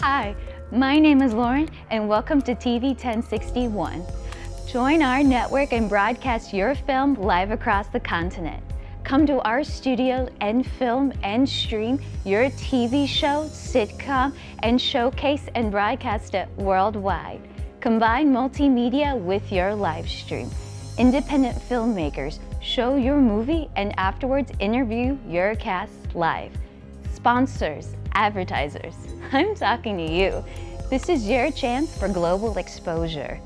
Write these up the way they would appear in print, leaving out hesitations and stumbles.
Hi, my name is Lauren and welcome to TV 1061. Join our network and broadcast your film live across the continent. Come to our studio and film and stream your TV show, sitcom, and showcase and broadcast it worldwide. Combine multimedia with your live stream. Independent filmmakers show your movie and afterwards interview your cast live. Sponsors, advertisers, I'm talking to you. This is your chance for global exposure.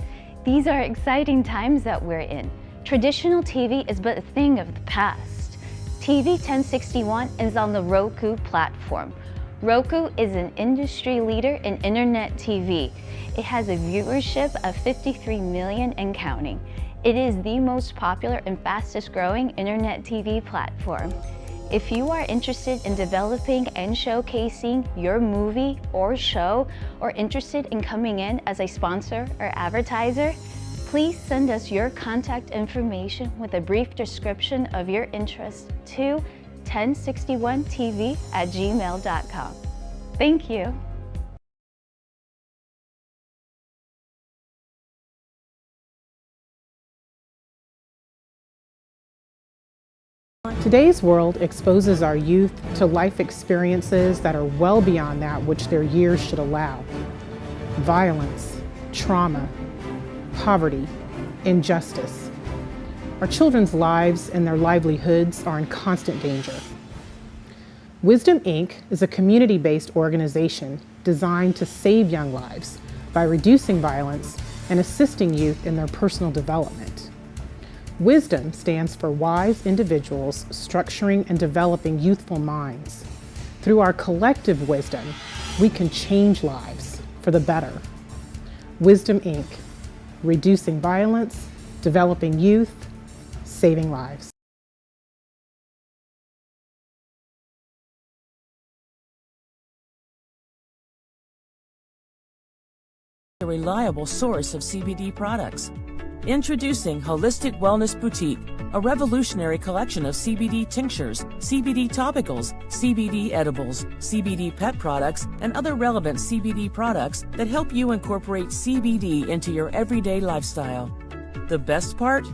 These are exciting times that we're in. Traditional TV is but a thing of the past. TV 1061 is on the Roku platform. Roku is an industry leader in internet TV. It has a viewership of 53 million and counting. It is the most popular and fastest growing internet TV platform. If you are interested in developing and showcasing your movie or show, or interested in coming in as a sponsor or advertiser, please send us your contact information with a brief description of your interest to 1061tv@gmail.com. Thank you. Today's world exposes our youth to life experiences that are well beyond that which their years should allow. Violence, trauma, poverty, injustice. Our children's lives and their livelihoods are in constant danger. Wisdom Inc. is a community-based organization designed to save young lives by reducing violence and assisting youth in their personal development. Wisdom stands for wise individuals structuring and developing youthful minds. Through our collective wisdom, we can change lives for the better. Wisdom Inc. Reducing violence, developing youth, saving lives. A reliable source of CBD products. Introducing Holistic Wellness Boutique, a revolutionary collection of CBD tinctures, CBD topicals, CBD edibles, CBD pet products, and other relevant CBD products that help you incorporate CBD into your everyday lifestyle. The best part?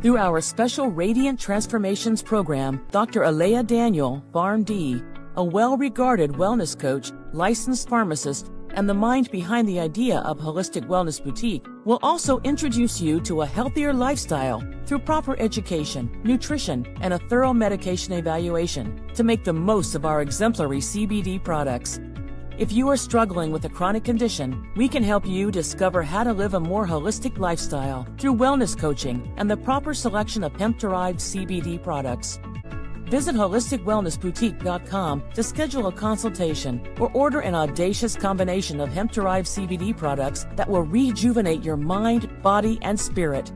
Through our special Radiant Transformations program, Dr. Alea Daniel, PharmD, a well-regarded wellness coach, licensed pharmacist, and the mind behind the idea of Holistic Wellness Boutique, will also introduce you to a healthier lifestyle through proper education, nutrition, and a thorough medication evaluation to make the most of our exemplary CBD products. If you are struggling with a chronic condition, we can help you discover how to live a more holistic lifestyle through wellness coaching and the proper selection of hemp-derived CBD products. Visit holisticwellnessboutique.com to schedule a consultation or order an audacious combination of hemp-derived CBD products that will rejuvenate your mind, body, and spirit.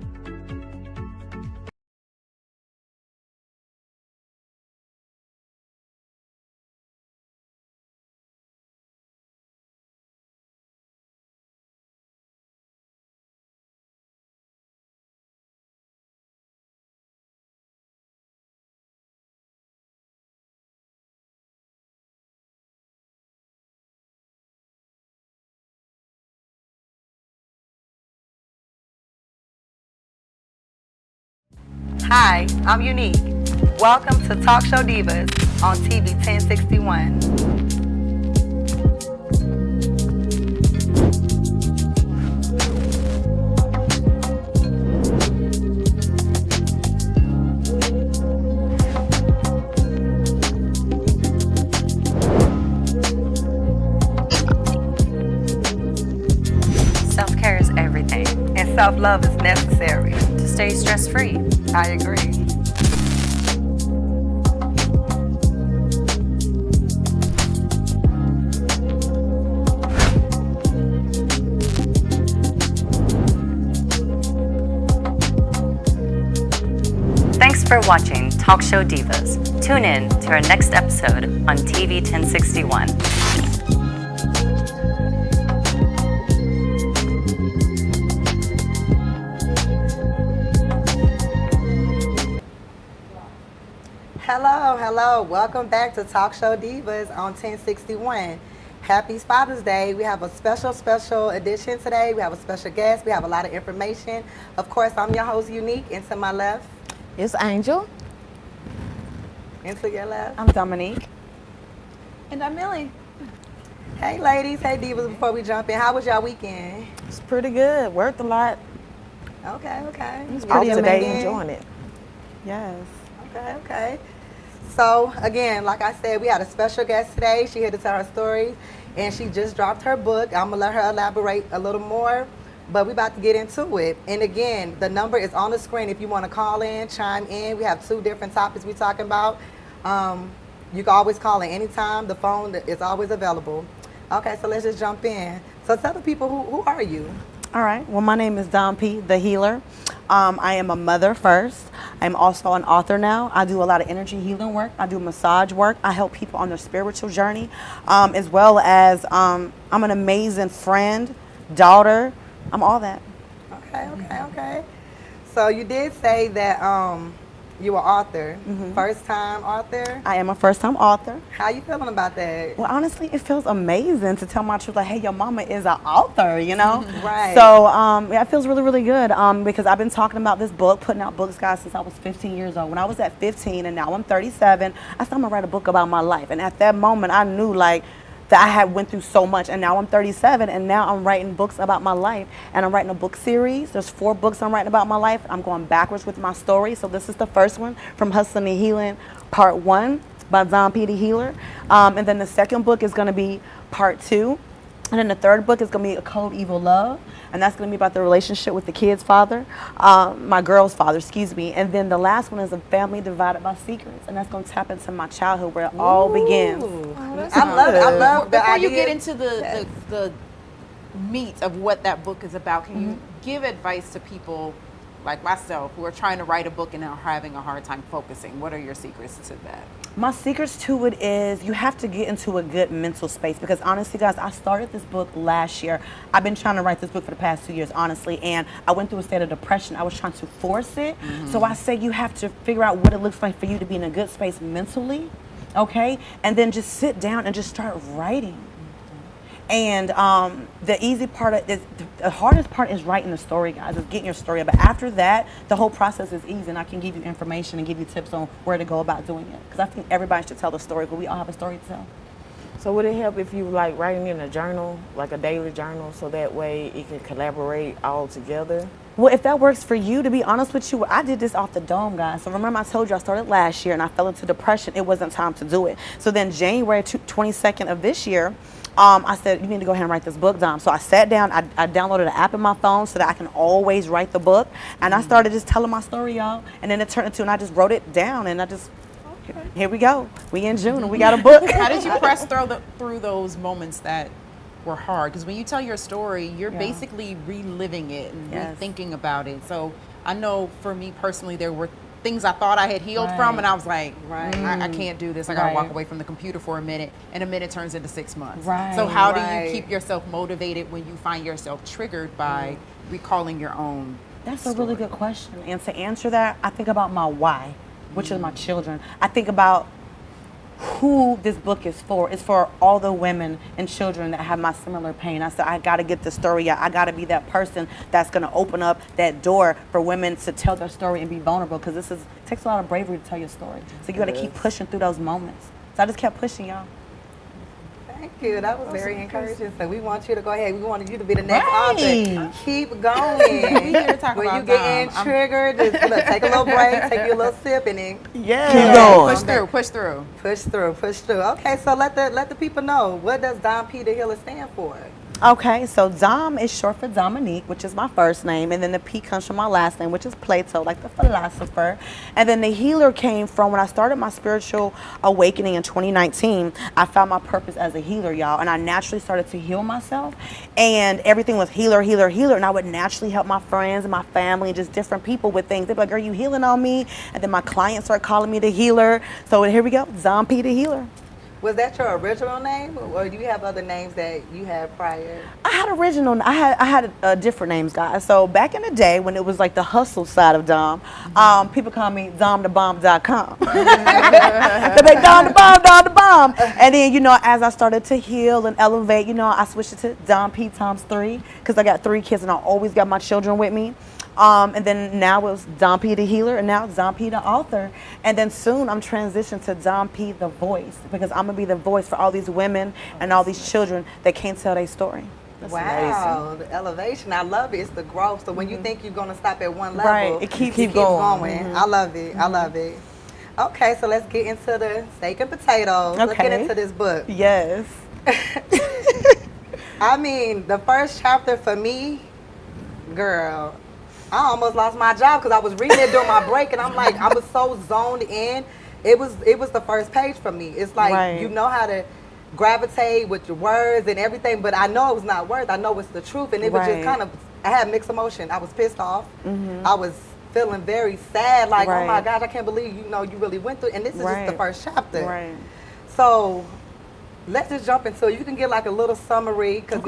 Hi, I'm Unique. Welcome to Talk Show Divas on TV 1061. Self-care is everything. And self-love is necessary. To stay stress-free. I agree. Thanks for watching Talk Show Divas. Tune in to our next episode on TV 1061. Hello. Welcome back to Talk Show Divas on 1061. Happy Father's Day. We have a special edition today. We have a special guest. We have a lot of information. Of course, I'm your host, Unique, and to my left. It's Angel. And to your left. I'm Dominique. And I'm Millie. Hey, ladies. Hey, divas. Before we jump in, how was y'all weekend? It's pretty good. Worked a lot. Okay. It's Y'all pretty today. weekend? Enjoying it. Yes. Okay. So, again, like I said, we had a special guest today. She here to tell her story, and she just dropped her book. I'm going to let her elaborate a little more, but we're about to get into it. And, again, the number is on the screen if you want to call in, chime in. We have 2 different topics we're talking about. You can always call in anytime. The phone is always available. Okay, so let's just jump in. So tell the people, who are you? All right. Well, my name is Dom P, the healer. I am a mother first. I'm also an author now. I do a lot of energy healing work. I do massage work. I help people on their spiritual journey, as well as I'm an amazing friend, daughter. I'm all that. Okay. So you did say that you were author, first-time author. I am a first-time author. How you feeling about that? Well, honestly, it feels amazing to tell my truth. Like, hey, your mama is an author, you know? Right. So, yeah, it feels really, really good because I've been talking about this book, putting out books, guys, since I was 15 years old. When I was at 15 and now I'm 37, I said I'm going to write a book about my life. And at that moment, I knew, like, that I had went through so much, and now I'm 37, and now I'm writing books about my life, and I'm writing a book series. There's 4 books I'm writing about my life. I'm going backwards with my story, so this is the first one, From Hustling to Healing, Part 1 by Dom P. the Healer, and then the second book is going to be Part 2, and then the third book is going to be A Code Evil Love, and that's going to be about the relationship with the kid's father, my girl's father, excuse me, and then the last one is A Family Divided by Secrets, and that's going to tap into my childhood where it all begins. I love the Before idea. you get into the meat of what that book is about, can you give advice to people like myself who are trying to write a book and are having a hard time focusing? What are your secrets to that? My secrets to it is you have to get into a good mental space because honestly, guys, I started this book last year. I've been trying to write this book for the past 2 years, honestly, and I went through a state of depression. I was trying to force it. So I say you have to figure out what it looks like for you to be in a good space mentally, okay? And then just sit down and just start writing. And the easy part is, the hardest part is writing the story, guys, is getting your story. But after that, the whole process is easy, and I can give you information and give you tips on where to go about doing it. Because I think everybody should tell the story, because we all have a story to tell. So would it help if you like writing in a journal, like a daily journal, so that way it can collaborate all together? Well, if that works for you, to be honest with you, I did this off the dome, guys. So remember I told you I started last year and I fell into depression. It wasn't time to do it. So then January 22nd of this year, I said, you need to go ahead and write this book, Dom. So I sat down, I downloaded an app in my phone so that I can always write the book. And I started just telling my story, y'all. And then it turned into, and I just wrote it down and I just, here we go. We in June and we got a book. How did you press through those moments that were hard? Because when you tell your story, you're basically reliving it and rethinking about it. So I know for me personally, there were things I thought I had healed from, and I was like, I can't do this. I gotta walk away from the computer for a minute, and a minute turns into 6 months. So how do you keep yourself motivated when you find yourself triggered by recalling your own That's a really good question. And to answer that, I think about my why, which is my children. I think about who this book is for. It's for all the women and children that have my similar pain. I said, I got to get the story out. I got to be that person that's going to open up that door for women to tell their story and be vulnerable, because it takes a lot of bravery to tell your story. So you got to keep pushing through those moments. So I just kept pushing, y'all. Thank you. That was very encouraging. So we want you to go ahead. We wanted you to be the next author. Keep going. When you get triggered, just look, take a little break, take you a little sip, and then keep going. Push through. Okay, so let the people know, what does Dom P. the Healer stand for? Okay, so Dom is short for Dominique, which is my first name, and then the P comes from my last name, which is Plato, like the philosopher. And then the healer came from when I started my spiritual awakening in 2019. I found my purpose as a healer, y'all, and I naturally started to heal myself, and everything was healer, healer, healer, and I would naturally help my friends and my family and just different people with things. They'd be like, are you healing on me? And then my clients start calling me the healer. So here we go, Dom P. the Healer. Was that your original name, or do you have other names that you had prior? I had different names, guys. So back in the day when it was like the hustle side of Dom, people call me DomTheBomb.com. They're like Dom the Bomb, Dom the Bomb. And then, you know, as I started to heal and elevate, you know, I switched it to Dom P times 3 because I got 3 kids and I always got my children with me. And then now it's Dom P the healer, and now it's Dom P the author. And then soon I'm transitioning to Dom P the voice, because I'm gonna be the voice for all these women and all these children that can't tell their story. That's wow, amazing. The elevation, I love it. It's the growth. So when you think you're gonna stop at one level, right, it keeps going. I love it. I love it. Okay, so let's get into the steak and potatoes. Okay. Let's get into this book. Yes. I mean, the first chapter for me, girl, I almost lost my job because I was reading it during my break, and I'm like, I was so zoned in. It was the first page for me. It's like you know how to gravitate with your words and everything, but I know it was not words. I know it's the truth, and it was just kind of. I had mixed emotion. I was pissed off. I was feeling very sad, like, oh my gosh, I can't believe you really went through. And this is just the first chapter. Right. So let's just jump into it. You can get like a little summary because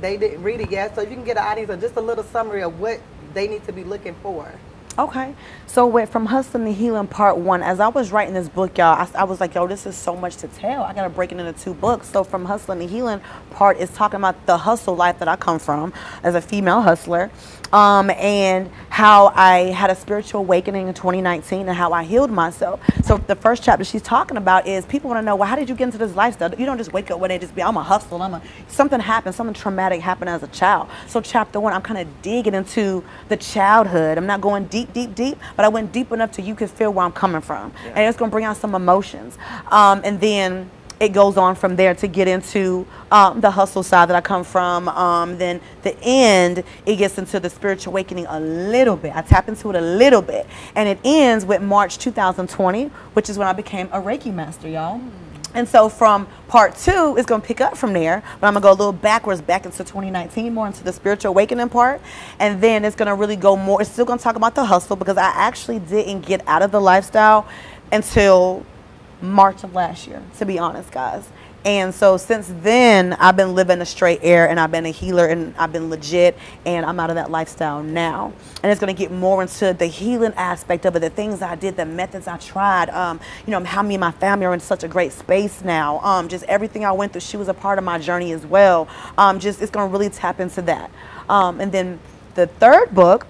they didn't read it yet, so you can get an audience of just a little summary of what they need to be looking for. Okay, so from Hustling and Healing Part 1, as I was writing this book, y'all, I was like, yo, this is so much to tell. I gotta break it into 2 books. So from Hustling and Healing Part is talking about the hustle life that I come from as a female hustler, and how I had a spiritual awakening in 2019 and how I healed myself. So the first chapter she's talking about is people want to know, well, how did you get into this lifestyle? You don't just wake up one day and just be, I'm a hustle. Something happened, something traumatic happened as a child. So chapter 1, I'm kind of digging into the childhood. I'm not going deep, but I went deep enough to you can feel where I'm coming from. Yeah. And it's going to bring out some emotions. And then it goes on from there to get into the hustle side that I come from. Then the end, it gets into the spiritual awakening a little bit. I tap into it a little bit. And it ends with March 2020, which is when I became a Reiki master, y'all. And so from part 2, it's going to pick up from there, but I'm going to go a little backwards, back into 2019, more into the spiritual awakening part. And then it's going to really go more, it's still going to talk about the hustle, because I actually didn't get out of the lifestyle until March of last year, to be honest, guys. And so since then, I've been living a straight air, and I've been a healer, and I've been legit, and I'm out of that lifestyle now. And it's going to get more into the healing aspect of it, the things I did, the methods I tried, you know, how me and my family are in such a great space now. Just everything I went through, she was a part of my journey as well. Just it's going to really tap into that. And then the third book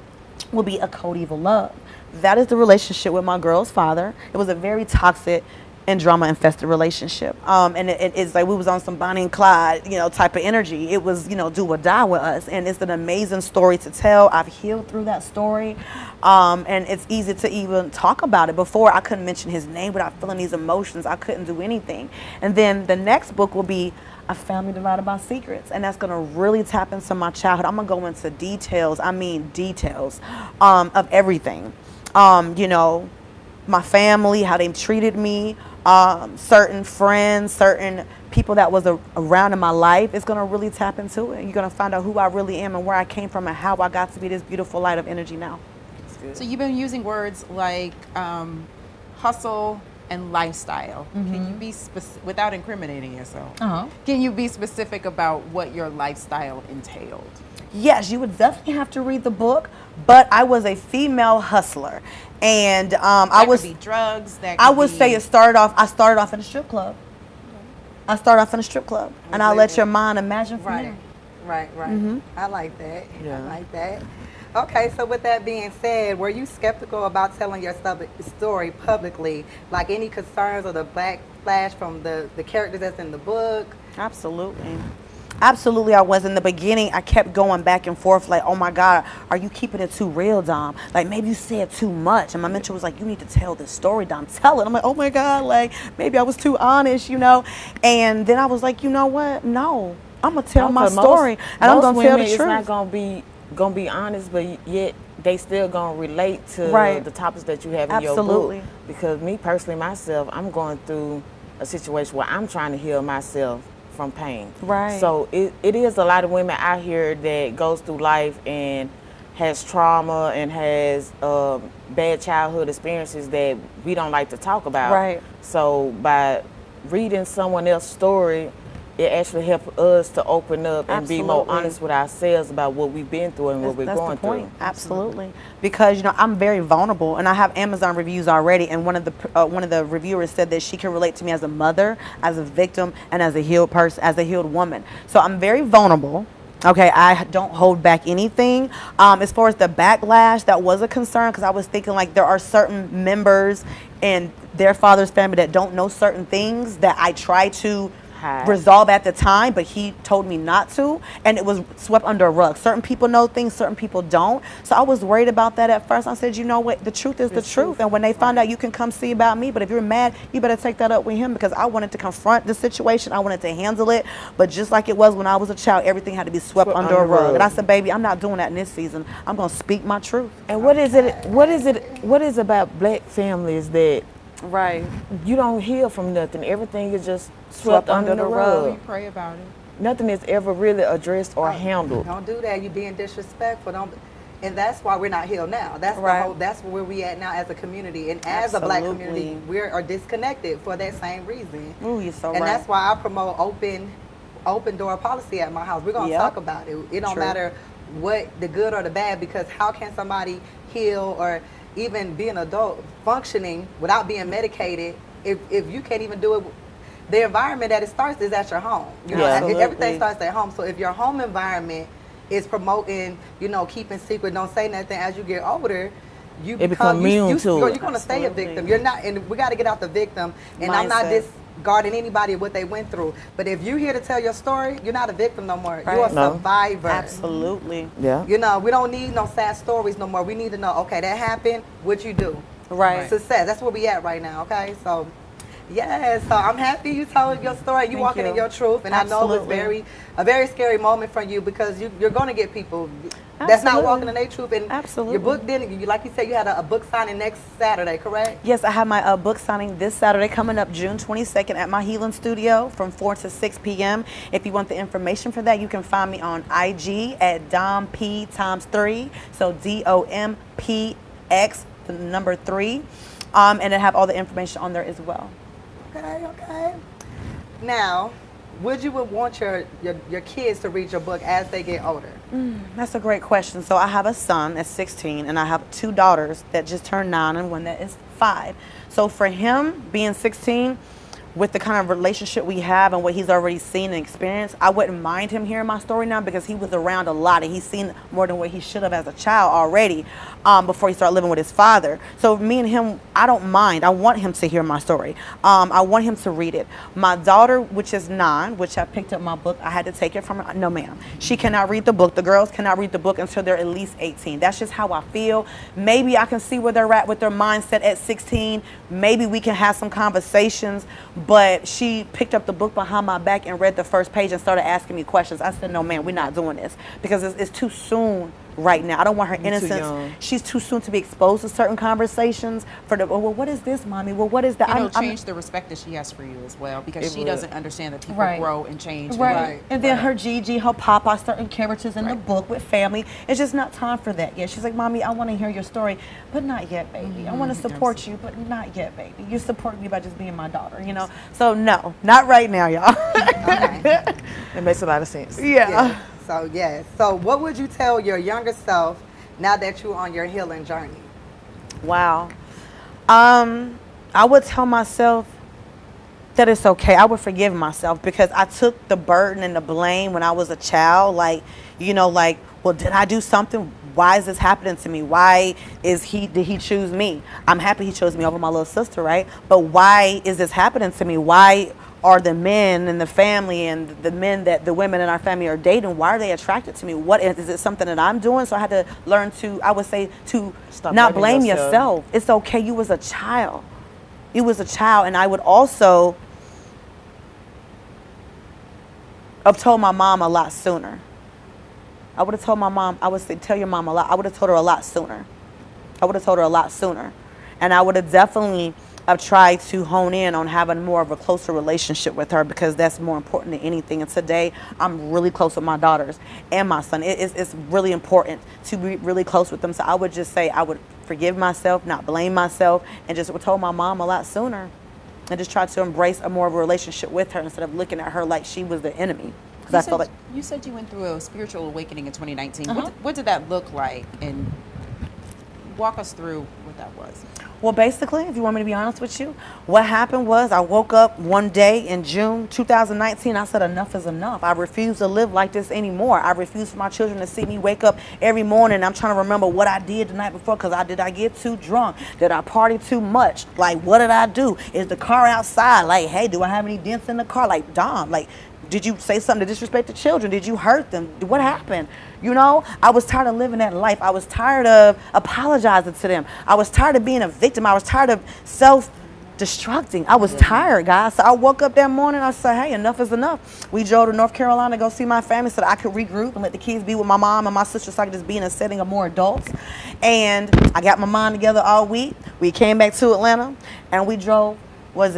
will be A Code Evil Love. That is the relationship with my girl's father. It was a very toxic and drama-infested relationship. And it's like we was on some Bonnie and Clyde, you know, type of energy. It was, you know, do or die with us. And it's an amazing story to tell. I've healed through that story. And it's easy to even talk about it. Before, I couldn't mention his name without feeling these emotions. I couldn't do anything. And then the next book will be A Family Divided by Secrets. And that's gonna really tap into my childhood. I'm gonna go into details, of everything. You know, my family, how they treated me, certain friends, certain people that was around in my life. It's going to really tap into it. You're going to find out who I really am and where I came from and how I got to be this beautiful light of energy now. So you've been using words like hustle and lifestyle. Can you be specific, without incriminating yourself, can you be specific about what your lifestyle entailed? Yes, you would definitely have to read the book, but I was a female hustler. And I was could be drugs. That I would say I started off in a strip club. And I'll let your mind imagine from there. Right. I like that. Yeah. I like that. Okay, so with that being said, were you skeptical about telling your story publicly? Like any concerns or the backlash from the characters that's in the book? Absolutely, I was. In the beginning, I kept going back and forth like, oh my God, are you keeping it too real, Dom? Like, maybe you said too much. And my mentor was like, you need to tell this story, Dom. Tell it. I'm like, oh my God, like, maybe I was too honest, you know? And then I was like, you know what? No, I'm going to tell my story. And I'm going to tell the truth. It's not going to be honest, but yet they still going to relate to the topics that you have in your book. Because me personally, myself, I'm going through a situation where I'm trying to heal myself from pain. Right. So it is a lot of women out here that goes through life and has trauma and has bad childhood experiences that we don't like to talk about. Right. So by reading someone else's story, it actually helps us to open up and be more honest with ourselves about what we've been through and what we're going through. Absolutely. Because, you know, I'm very vulnerable, and I have Amazon reviews already, and one of the reviewers said that she can relate to me as a mother, as a victim, and as a healed person, as a healed woman. So I'm very vulnerable. Okay, I don't hold back anything. As far as the backlash, that was a concern, because I was thinking, like, there are certain members in their father's family that don't know certain things that I try to resolve at the time, but he told me not to, and it was swept under a rug. Certain people know things, certain people don't. So I was worried about that at first. I said, you know what, the truth is the truth, and when they find out, you can come see about me, but if you're mad, you better take that up with him, because I wanted to confront the situation, I wanted to handle it, but just like it was when I was a child, everything had to be swept under a rug. And I said, baby, I'm not doing that in this season. I'm going to speak my truth. And what is about black families that you don't heal from nothing? Everything is just swept under the rug. We pray about it. Nothing is ever really addressed or handled. Don't do that. You're being disrespectful. And that's why we're not healed now. That's that's where we at now as a community, and as a black community, we are disconnected for that same reason. Ooh, you're so and that's why I promote open door policy at my house. We're gonna talk about it. It don't matter what the good or the bad, because how can somebody heal or even be an adult functioning without being medicated if you can't even do it? The environment that it starts is at your home. You know, everything starts at home. So if your home environment is promoting, you know, keeping secret, don't say nothing, as you get older, you become immune to it. You're going to stay a victim. You're not, and we got to get out the victim. And I'm not discarding anybody what they went through. But if you're here to tell your story, you're not a victim no more. You're a survivor. Absolutely. Yeah. You know, we don't need no sad stories no more. We need to know, okay, that happened, what you do. Success. That's where we at right now, okay? So, yes, so I'm happy you told your story. You walking in your truth, and I know it was a very scary moment for you, because you're going to get people that's not walking in their truth. And your book, like you said, you had a book signing next Saturday, correct? Yes, I have my book signing this Saturday coming up June 22nd at my healing studio from 4 to 6 p.m. If you want the information for that, you can find me on IG at DOMP3, so DOMPX, the number 3, and I have all the information on there as well. Okay. Now, would you want your kids to read your book as they get older? That's a great question. So I have a son that's 16, and I have 2 daughters that just turned 9 and one that is 5. So for him being 16, with the kind of relationship we have and what he's already seen and experienced, I wouldn't mind him hearing my story now, because he was around a lot and he's seen more than what he should have as a child already before he started living with his father. So me and him, I don't mind. I want him to hear my story. I want him to read it. My daughter, which is 9, which I picked up my book, I had to take it from her. No, ma'am. She cannot read the book. The girls cannot read the book until they're at least 18. That's just how I feel. Maybe I can see where they're at with their mindset at 16. Maybe we can have some conversations. But she picked up the book behind my back and read the first page and started asking me questions. I said, no, man, we're not doing this, because it's too soon right now. I don't want her innocence. She's too soon to be exposed to certain conversations. Well, what is this, mommy? Well, what is that? It'll change the respect that she has for you as well, because she doesn't understand that people grow and change. And then her Gigi, her Papa, certain characters in the book with family. It's just not time for that yet. She's like, mommy, I want to hear your story, but not yet, baby. I want to support you, but not yet, baby. You support me by just being my daughter, you know? So no, not right now, y'all. It makes a lot of sense. Yeah. So, yes. So, what would you tell your younger self now that you're on your healing journey? Wow. I would tell myself that it's okay. I would forgive myself, because I took the burden and the blame when I was a child. Like, you know, like, well, did I do something? Why is this happening to me? Why did he choose me? I'm happy he chose me over my little sister, right? But why is this happening to me? Why are the men in the family and the women in our family are dating, why are they attracted to me? What is it, something that I'm doing? So I had to learn to, I would say, to not blame yourself. It's okay. You was a child. You was a child. And I would also have told my mom a lot sooner. I would have told my mom, I would say, tell your mom a lot. I would have told her a lot sooner. And I would have definitely I've tried to hone in on having more of a closer relationship with her, because that's more important than anything. And today, I'm really close with my daughters and my son. It's really important to be really close with them. So I would just say I would forgive myself, not blame myself, and just told my mom a lot sooner. and just tried to embrace a more of a relationship with her instead of looking at her like she was the enemy. Because I felt like you said you went through a spiritual awakening in 2019. Uh-huh. What did that look like? And walk us through what that was. Well, basically, if you want me to be honest with you, what happened was I woke up one day in June 2019. I said, enough is enough. I refuse to live like this anymore. I refuse for my children to see me wake up every morning. I'm trying to remember what I did the night before because did I get too drunk? Did I party too much? Like, what did I do? Is the car outside? Like, hey, do I have any dents in the car? Like, Dom, like, did you say something to disrespect the children? Did you hurt them? What happened? You know, I was tired of living that life. I was tired of apologizing to them. I was tired of being a victim. I was tired of self-destructing. I was tired, guys. So I woke up that morning. I said, hey, enough is enough. We drove to North Carolina to go see my family so that I could regroup and let the kids be with my mom and my sister so I could just be in a setting of more adults. And I got my mind together all week. We came back to Atlanta and we drove. I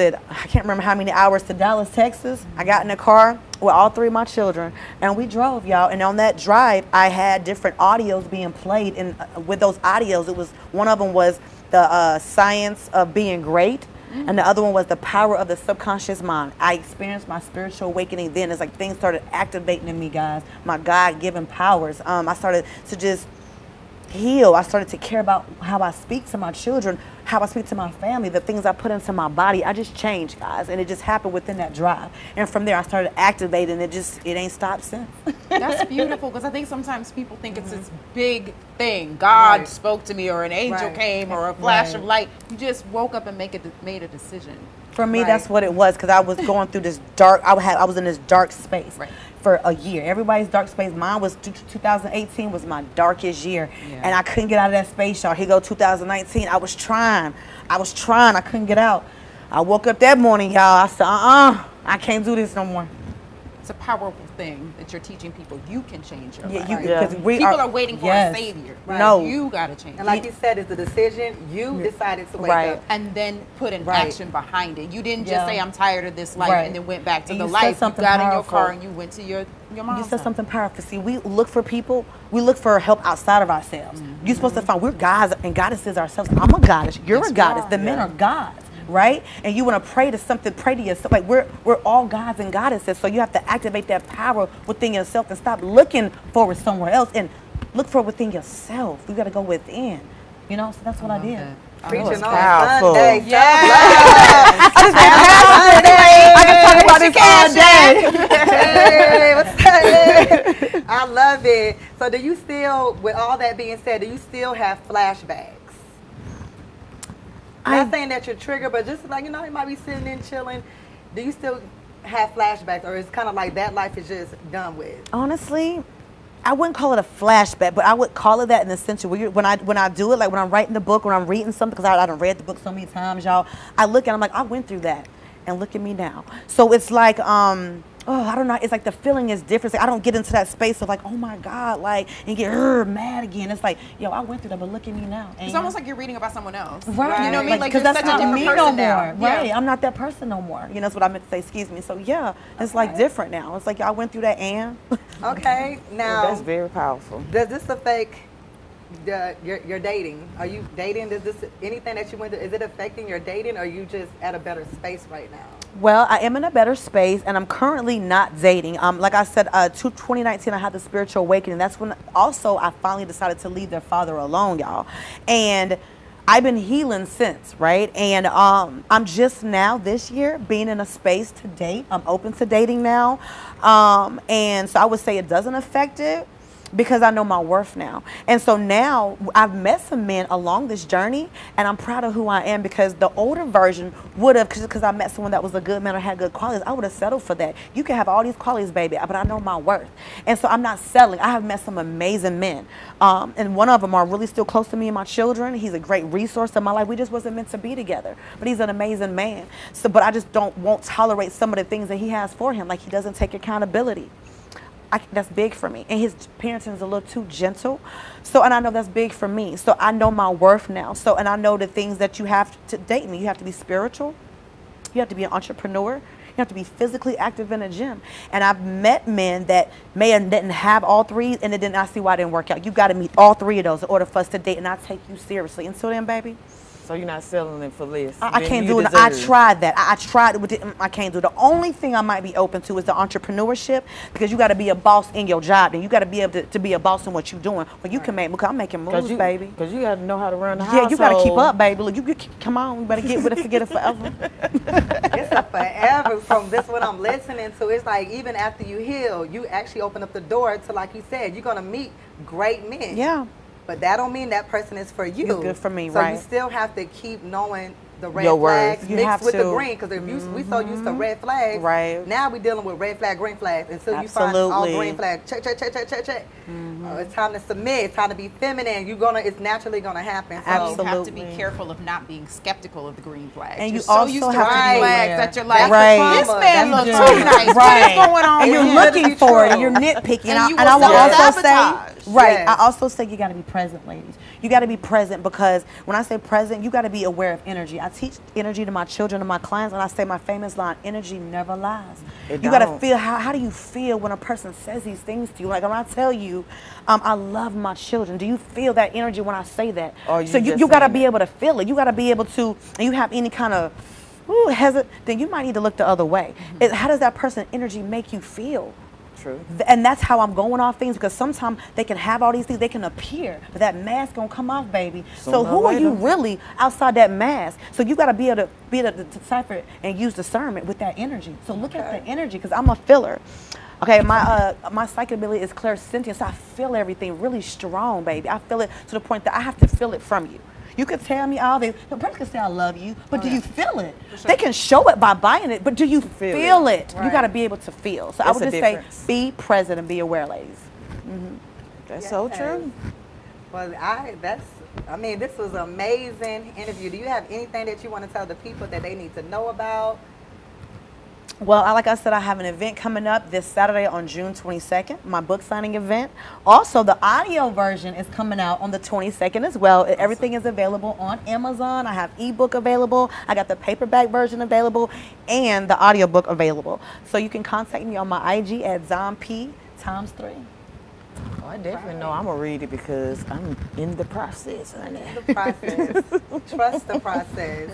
can't remember how many hours to Dallas, Texas. I got in the car with all three of my children and we drove, y'all. And on that drive, I had different audios being played. And with those audios, one of them was the science of being great. And the other one was the power of the subconscious mind. I experienced my spiritual awakening then. It's like things started activating in me, guys. My God-given powers. I started to just heal. I started to care about how I speak to my children, how I speak to my family, the things I put into my body. I just changed, guys, and it just happened within that drive. And from there, I started activating. It ain't stopped since. That's beautiful because I think sometimes people think it's this big thing. God spoke to me, or an angel came, or a flash of light. You just woke up and made a decision. For me, that's what it was because I was going through this dark. I was in this dark space. For a year. Everybody's dark space. Mine was 2018 was my darkest year. And I couldn't get out of that space, y'all. Here go 2019. I was trying. I couldn't get out. I woke up that morning, y'all. I said, I can't do this no more. It's a powerful thing that you're teaching people. You can change your life. Because people are waiting for a savior. No. You got to change. And like you said, it's a decision. You decided to wake up. And then put an action behind it. You didn't just say, I'm tired of this life, and then went back to the life. You got in your car and you went to your mom's. You said something powerful. See, we look for people. We look for help outside of ourselves. You're supposed to find, we're gods and goddesses ourselves. I'm a goddess. You're a goddess. The men are gods. Right? And you want to pray to something, pray to yourself. Like we're all gods and goddesses. So you have to activate that power within yourself and stop looking for it somewhere else and look for it within yourself. You got to go within. You know, so that's what I did. Preaching on powerful. Sunday. I can talk about this all day. Hey, what's up? I love it. So do you still, with all that being said, do you still have flashbacks? Not saying that you're triggered, but just like, you know, you might be sitting in chilling. Do you still have flashbacks, or it's kind of like that life is just done with? Honestly, I wouldn't call it a flashback, but I would call it that in the sense of when I do it, like when I'm writing the book, when I'm reading something, because I done read the book so many times, y'all. I look at it, I'm like, I went through that, and look at me now. So it's like, I don't know. It's like the feeling is different. Like I don't get into that space of like, oh my God, like, and get mad again. It's like, yo, I went through that, but look at me now. And it's almost like you're reading about someone else. Right. You know what I mean? Like because you're that's such a not different me person no now. more. Right. I'm not that person no more. You know, that's what I meant to say. Excuse me. So yeah, it's like different now. It's like I went through that and. Okay. Now. That's very powerful. Does this affect your dating? Are you dating? Does this, anything that you went through, is it affecting your dating, or are you just at a better space right now? Well, I am in a better space, and I'm currently not dating. Like I said, 2019, I had the spiritual awakening. That's when also I finally decided to leave their father alone, y'all. And I've been healing since, right? And I'm just now this year being in a space to date. I'm open to dating now. And so I would say it doesn't affect it, because I know my worth now. And so now I've met some men along this journey, and I'm proud of who I am, because the older version would have, because I met someone that was a good man or had good qualities, I would have settled for that. You can have all these qualities, baby, but I know my worth. And so I'm not settling. I have met some amazing men. And one of them are really still close to me and my children. He's a great resource in my life. We just wasn't meant to be together, but he's an amazing man. So, but I just won't tolerate some of the things that he has for him. Like he doesn't take accountability. That's big for me. And his parenting is a little too gentle. So, and I know that's big for me. So I know my worth now. So, and I know the things that you have to date me. You have to be spiritual. You have to be an entrepreneur. You have to be physically active in a gym. And I've met men that didn't have all three, and I see why it didn't work out. You got to meet all three of those in order for us to date, and I take you seriously. Until then, baby, So you're not selling it for less. I can't do it. I tried that. I tried it with it. I can't do it. The only thing I might be open to is the entrepreneurship, because you got to be a boss in your job, and you got to be able to be a boss in what you're doing. But you can make, because I'm making moves, baby. Because you got to know how to run the household. Yeah, you got to keep up, baby. Look, you come on, you better get with it, forget it forever. It's a forever. From this, what I'm listening to, it's like even after you heal, you actually open up the door to, like you said, you're gonna meet great men. Yeah. But that don't mean that person is for you. It's good for me, so right? So you still have to keep knowing the red Your flags words. You mixed have with to. the green. Because if we so used to red flags, right? Now we're dealing with red flag, green flags. Until you find all green flags, check, check, check, check, check, check. It's time to submit. It's time to be feminine. It's naturally gonna happen. So Absolutely. You have to be careful of not being skeptical of the green flags. And you're you also so used to have red to be flags aware. that you're like, Right. this man looks too nice. Right. What is going on? And you're looking for it, and you're nitpicking. And I will also say, right, I also say you got to be present, ladies. You got to be present, because when I say present, you got to be aware of energy. I teach energy to my children and my clients, and I say my famous line, energy never lies. You got to feel, how do you feel when a person says these things to you? Like when I tell you, I love my children, do you feel that energy when I say that? So you got to be able to feel it. You got to be able to, and you have any kind of then you might need to look the other way. How does that person's energy make you feel? True. And that's how I'm going off things, because sometimes they can have all these things, they can appear, but that mask gonna come off, baby. So who are you really outside that mask? So you gotta be able to decipher and use discernment with that energy. So look at the energy, because I'm a feeler. Okay, my psychic ability is clairsentient, so I feel everything really strong, baby. I feel it to the point that I have to feel it from you. You could tell me all this. The person can say I love you, but do you feel it? Sure. They can show it by buying it, but do you feel it? Right. You got to be able to feel. So I would just say, be present and be aware, ladies. That's so true. Well, this was an amazing interview. Do you have anything that you want to tell the people that they need to know about? Well, like I said, I have an event coming up this Saturday on June 22nd, my book signing event. Also, the audio version is coming out on the 22nd as well. Awesome. Everything is available on Amazon. I have ebook available. I got the paperback version available and the audiobook available. So you can contact me on my IG at ZomP×3. Oh, I definitely know I'm going to read it, because I'm in the process, honey. In the process. Trust the process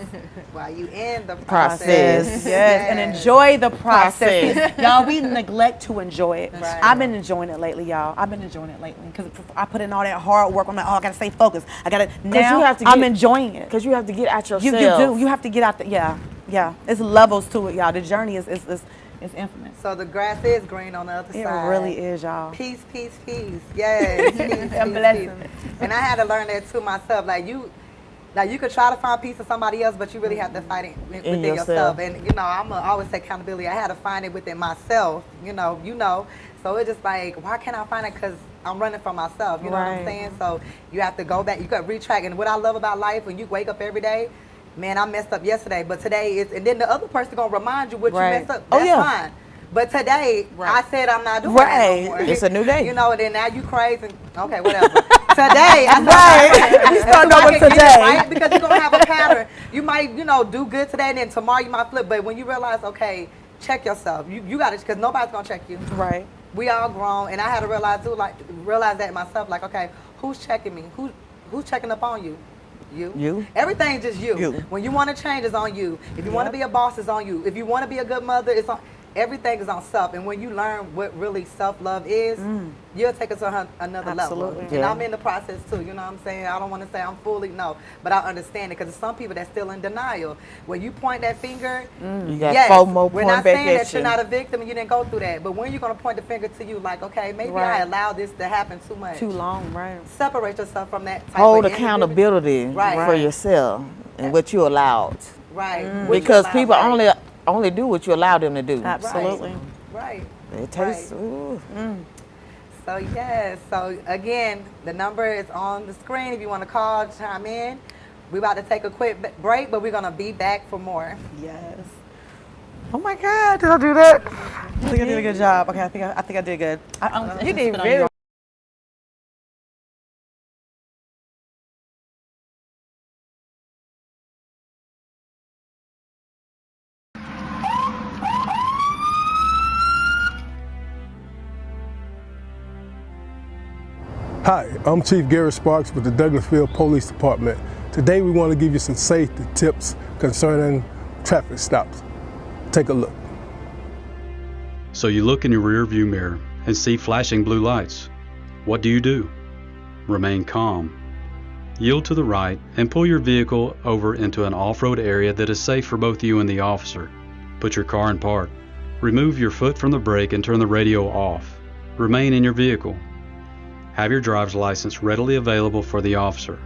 while you in the process. Yes, and enjoy the process. Y'all, we neglect to enjoy it. Right. I've been enjoying it lately, y'all. I've been enjoying it lately, because I put in all that hard work. I'm like, oh, I got to stay focused. I got to, now I'm enjoying it. Because you have to get out yourself. You do. You have to get out there. Yeah. It's levels to it, y'all. The journey is infamous. So the grass is green on the other side. It really is, y'all. Peace, peace, peace. Yes. Peace. And I had to learn that too myself. Like you could try to find peace in somebody else, but you really have to fight it within yourself. And I'm gonna always take accountability. I had to find it within myself. So it's just like, why can't I find it? Because I'm running from myself. You know what I'm saying? So you have to go back. You got to retrack. And what I love about life, when you wake up every day, man, I messed up yesterday, but today is, and then the other person gonna remind you what you messed up. That's fine. But today, I said I'm not doing that no more. It's a new day. And then now you crazy. Okay, whatever. Today, you start over today. Right? Because you're gonna have a pattern. You might, do good today, and then tomorrow you might flip. But when you realize, okay, check yourself. You got to, because nobody's gonna check you. Right. We all grown, and I had to realize that myself. Like, okay, who's checking me? Who's checking up on you? You. Everything's just you. When you want to change, it's on you. If you want to be a boss, it's on you. If you want to be a good mother, it's on. Everything is on self. And when you learn what really self-love is, you'll take it to another level. And I'm in the process too. You know what I'm saying? I don't want to say I'm fully, but I understand it, because there's some people that's still in denial. When you point that finger, you got FOMO. We're not saying that you're not a victim and you didn't go through that. But when you're going to point the finger to you, like, okay, maybe I allowed this to happen too much. Too long, right. Separate yourself from that type Hold of accountability for yourself and what you allowed. Right. Because people only do what you allow them to do. Absolutely. Right. It tastes. So yes. So again, the number is on the screen. If you want to call, chime in. We're about to take a quick break, but we're gonna be back for more. Yes. Oh my God! Did I do that? I think I did a good job. Okay, I think I did good. You did very. Hi, I'm Chief Garrett Sparks with the Douglasville Police Department. Today we want to give you some safety tips concerning traffic stops. Take a look. So you look in your rearview mirror and see flashing blue lights. What do? Remain calm. Yield to the right and pull your vehicle over into an off-road area that is safe for both you and the officer. Put your car in park. Remove your foot from the brake and turn the radio off. Remain in your vehicle. Have your driver's license readily available for the officer.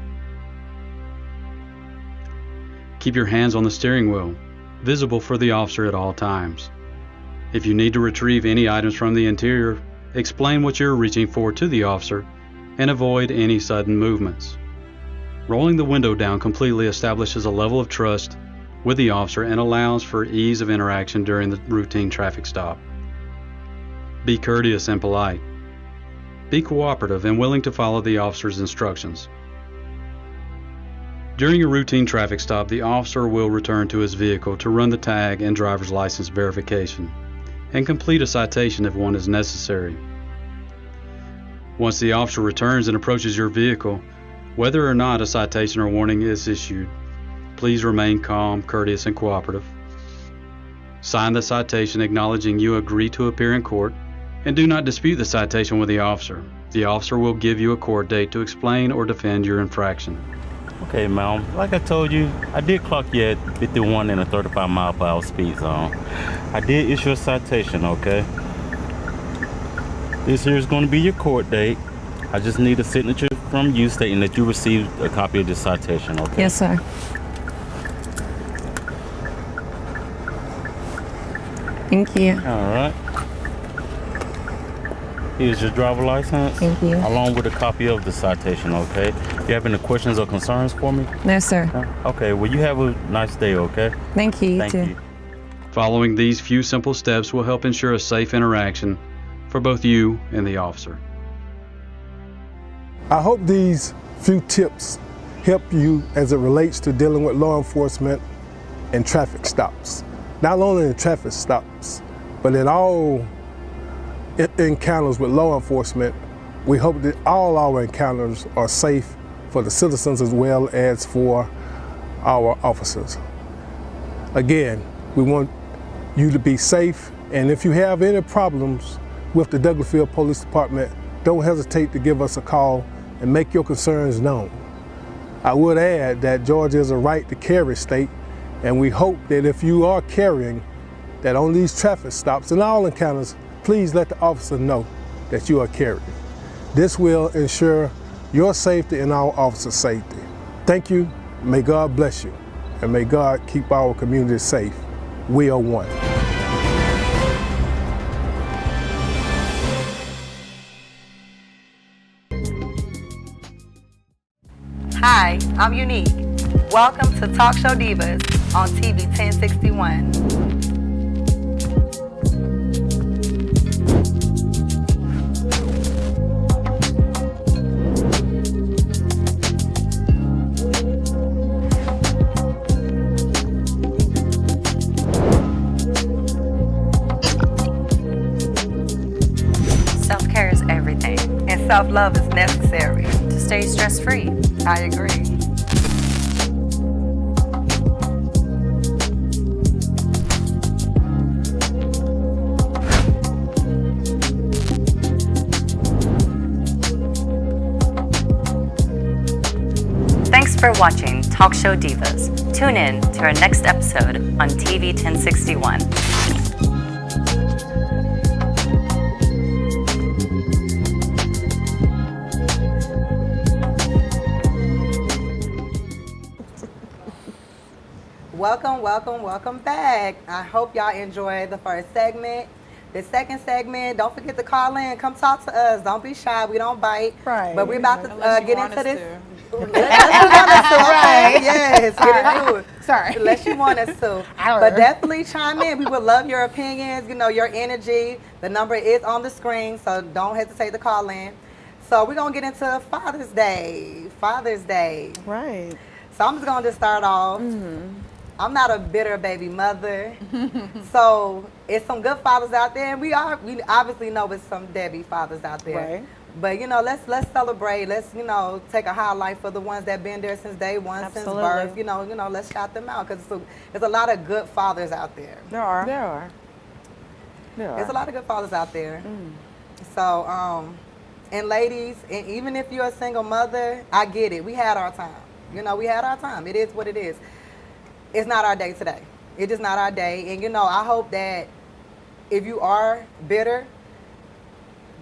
Keep your hands on the steering wheel, visible for the officer at all times. If you need to retrieve any items from the interior, explain what you're reaching for to the officer and avoid any sudden movements. Rolling the window down completely establishes a level of trust with the officer and allows for ease of interaction during the routine traffic stop. Be courteous and polite. Be cooperative and willing to follow the officer's instructions. During a routine traffic stop, the officer will return to his vehicle to run the tag and driver's license verification and complete a citation if one is necessary. Once the officer returns and approaches your vehicle, whether or not a citation or warning is issued, please remain calm, courteous, and cooperative. Sign the citation acknowledging you agree to appear in court, and do not dispute the citation with the officer. The officer will give you a court date to explain or defend your infraction. Okay, ma'am. Like I told you, I did clock you at 51 in a 35 mile per hour speed zone. I did issue a citation, okay? This here is going to be your court date. I just need a signature from you stating that you received a copy of this citation, okay? Yes, sir. Thank you. All right. Here's your driver license. Thank you. Along with a copy of the citation, okay? Do you have any questions or concerns for me? No, sir. Okay, well, you have a nice day, okay? Thank you. Thank you. Following these few simple steps will help ensure a safe interaction for both you and the officer. I hope these few tips help you as it relates to dealing with law enforcement and traffic stops. Not only in traffic stops, but in all encounters with law enforcement. We hope that all our encounters are safe for the citizens as well as for our officers. Again, we want you to be safe, and if you have any problems with the Douglasville Police Department, don't hesitate to give us a call and make your concerns known. I would add that Georgia is a right to carry state, and we hope that if you are carrying, that on these traffic stops and all encounters, please let the officer know that you are carrying. This will ensure your safety and our officers' safety. Thank you, may God bless you, and may God keep our community safe. We are one. Hi, I'm Unique. Welcome to Talk Show Divas on TV 1061. Self-care is everything. And self-love is necessary. To stay stress-free. I agree. Thanks for watching Talk Show Divas. Tune in to our next episode on TV 1061. Welcome back. I hope y'all enjoyed the first segment. The second segment, don't forget to call in. Come talk to us. Don't be shy. We don't bite. Right. But we're about to get into this. Unless you want us to, right? okay? Yes, get into it. Sorry. Unless you want us to. But definitely chime in. We would love your opinions, your energy. The number is on the screen, so don't hesitate to call in. So we're going to get into Father's Day. Father's Day. Right. So I'm just going to start off. I'm not a bitter baby mother. So it's some good fathers out there, and we obviously know it's some deadbeat fathers out there. Right. But let's celebrate. Let's take a highlight for the ones that been there since day one, Absolutely. since birth. Let's shout them out because there's a lot of good fathers out there. There are. There's a lot of good fathers out there. So, and ladies, and even if you're a single mother, I get it. We had our time. We had our time. It is what it is. It's not our day today. It's just not our day. And I hope that if you are bitter,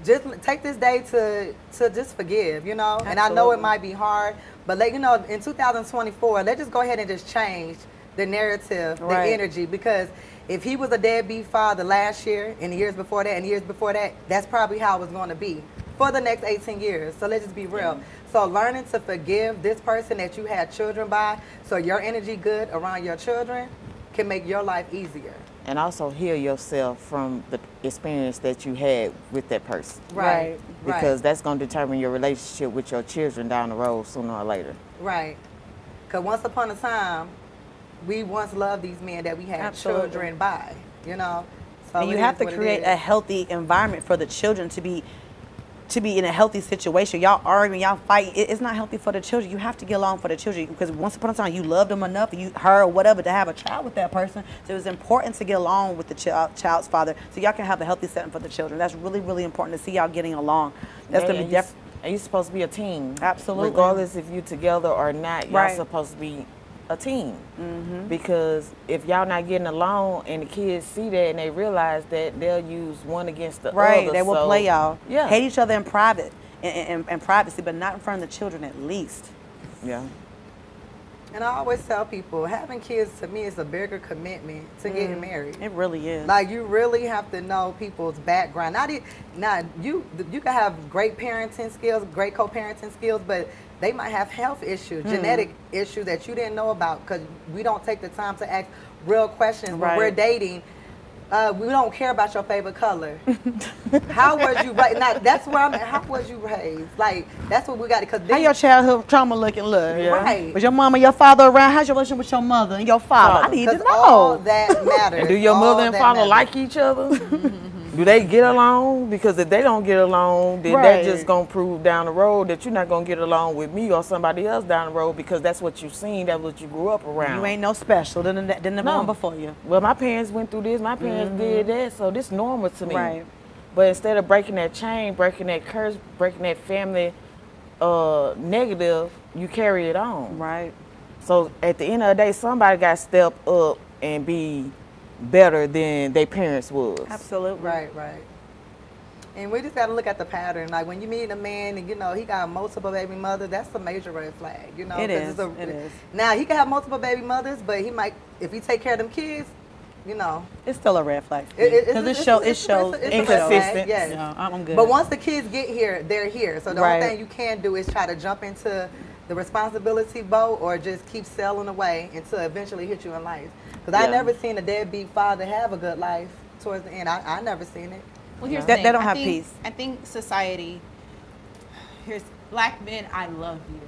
just take this day to just forgive, And I know it might be hard, but in 2024, let's just go ahead and just change the narrative, the energy, because if he was a deadbeat father last year and the years before that and the years before that, that's probably how it's going to be for the next 18 years. So let's just be real. So learning to forgive this person that you had children by, so your energy good around your children can make your life easier. And also heal yourself from the experience that you had with that person. Right. Because that's going to determine your relationship with your children down the road sooner or later. Right. Because once upon a time, we once loved these men that we had children by, So and you have to create a healthy environment for the children to be in a healthy situation. Y'all arguing, y'all fighting. It's not healthy for the children. You have to get along for the children because once upon a time you loved them enough, her or whatever, to have a child with that person. So it's important to get along with the child's father so y'all can have a healthy setting for the children. That's really, really important to see y'all getting along. That's going to be and you're supposed to be a team. Absolutely. Regardless if you're together or not, y'all supposed to be a team. Because if y'all not getting along and the kids see that and they realize that, they'll use one against the other. They will play y'all. Yeah. Hate each other in private and privacy, but not in front of the children at least. Yeah. And I always tell people, having kids to me is a bigger commitment to getting married. It really is. Like you really have to know people's background. You can have great parenting skills, great co-parenting skills, but they might have health issues, genetic issues that you didn't know about because we don't take the time to ask real questions when we're dating. We don't care about your favorite color. How was you raised? Now, that's where I'm at. How was you raised? Like, that's what we got to. How your childhood trauma looking? Right. Was your mama, your father around? How's your relationship with your mother and your father? I need to know. All that matters. And do your mother and father like each other? Do they get along? Because if they don't get along, then that's just going to prove down the road that you're not going to get along with me or somebody else down the road because that's what you've seen, that's what you grew up around. You ain't no special than the one before you. Well, my parents went through this, my parents did that, so this is normal to me. Right. But instead of breaking that chain, breaking that curse, breaking that family negative, you carry it on. Right. So at the end of the day, somebody got to step up and be better than their parents was. Absolutely. Right. And we just got to look at the pattern. Like when you meet a man and he got multiple baby mothers, that's a major red flag. It is. It is. Now he can have multiple baby mothers, but he might, if he take care of them kids, it's still a red flag. Because it shows inconsistent. Yes. No, I'm good. But once the kids get here, they're here. So the only thing you can do is try to jump into the responsibility boat or just keep sailing away until it eventually hit you in life. Because I never seen a deadbeat father have a good life towards the end. I never seen it. Well, here's the thing. They don't have peace. I think society, black men, I love you.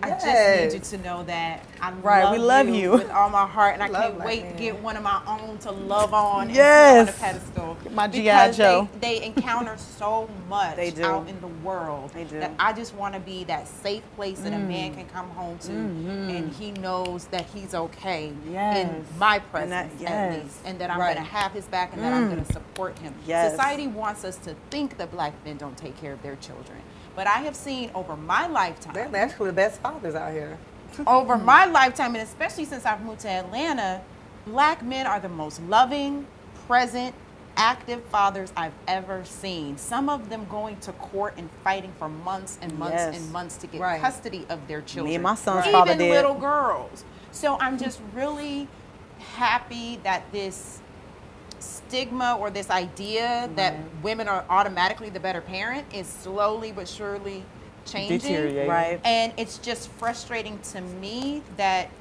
Yes. I just need you to know that I love you with all my heart, and I can't wait to get one of my own to love on and yes. put on a pedestal. My G.I. Joe. They encounter so much out in the world they do. that I just want to be that safe place that a man can come home to, and he knows that he's okay in my presence at least, and that I'm going to have his back and that I'm going to support him. Yes. Society wants us to think that black men don't take care of their children. But I have seen over my lifetime. They're actually the best fathers out here. Over my lifetime, and especially since I've moved to Atlanta, black men are the most loving, present, active fathers I've ever seen. Some of them going to court and fighting for months and months and months to get custody of their children. Me and my son's father did. Even little girls. So I'm just really happy that this stigma or this idea that women are automatically the better parent is slowly but surely changing. Deteriorating. And it's just frustrating to me that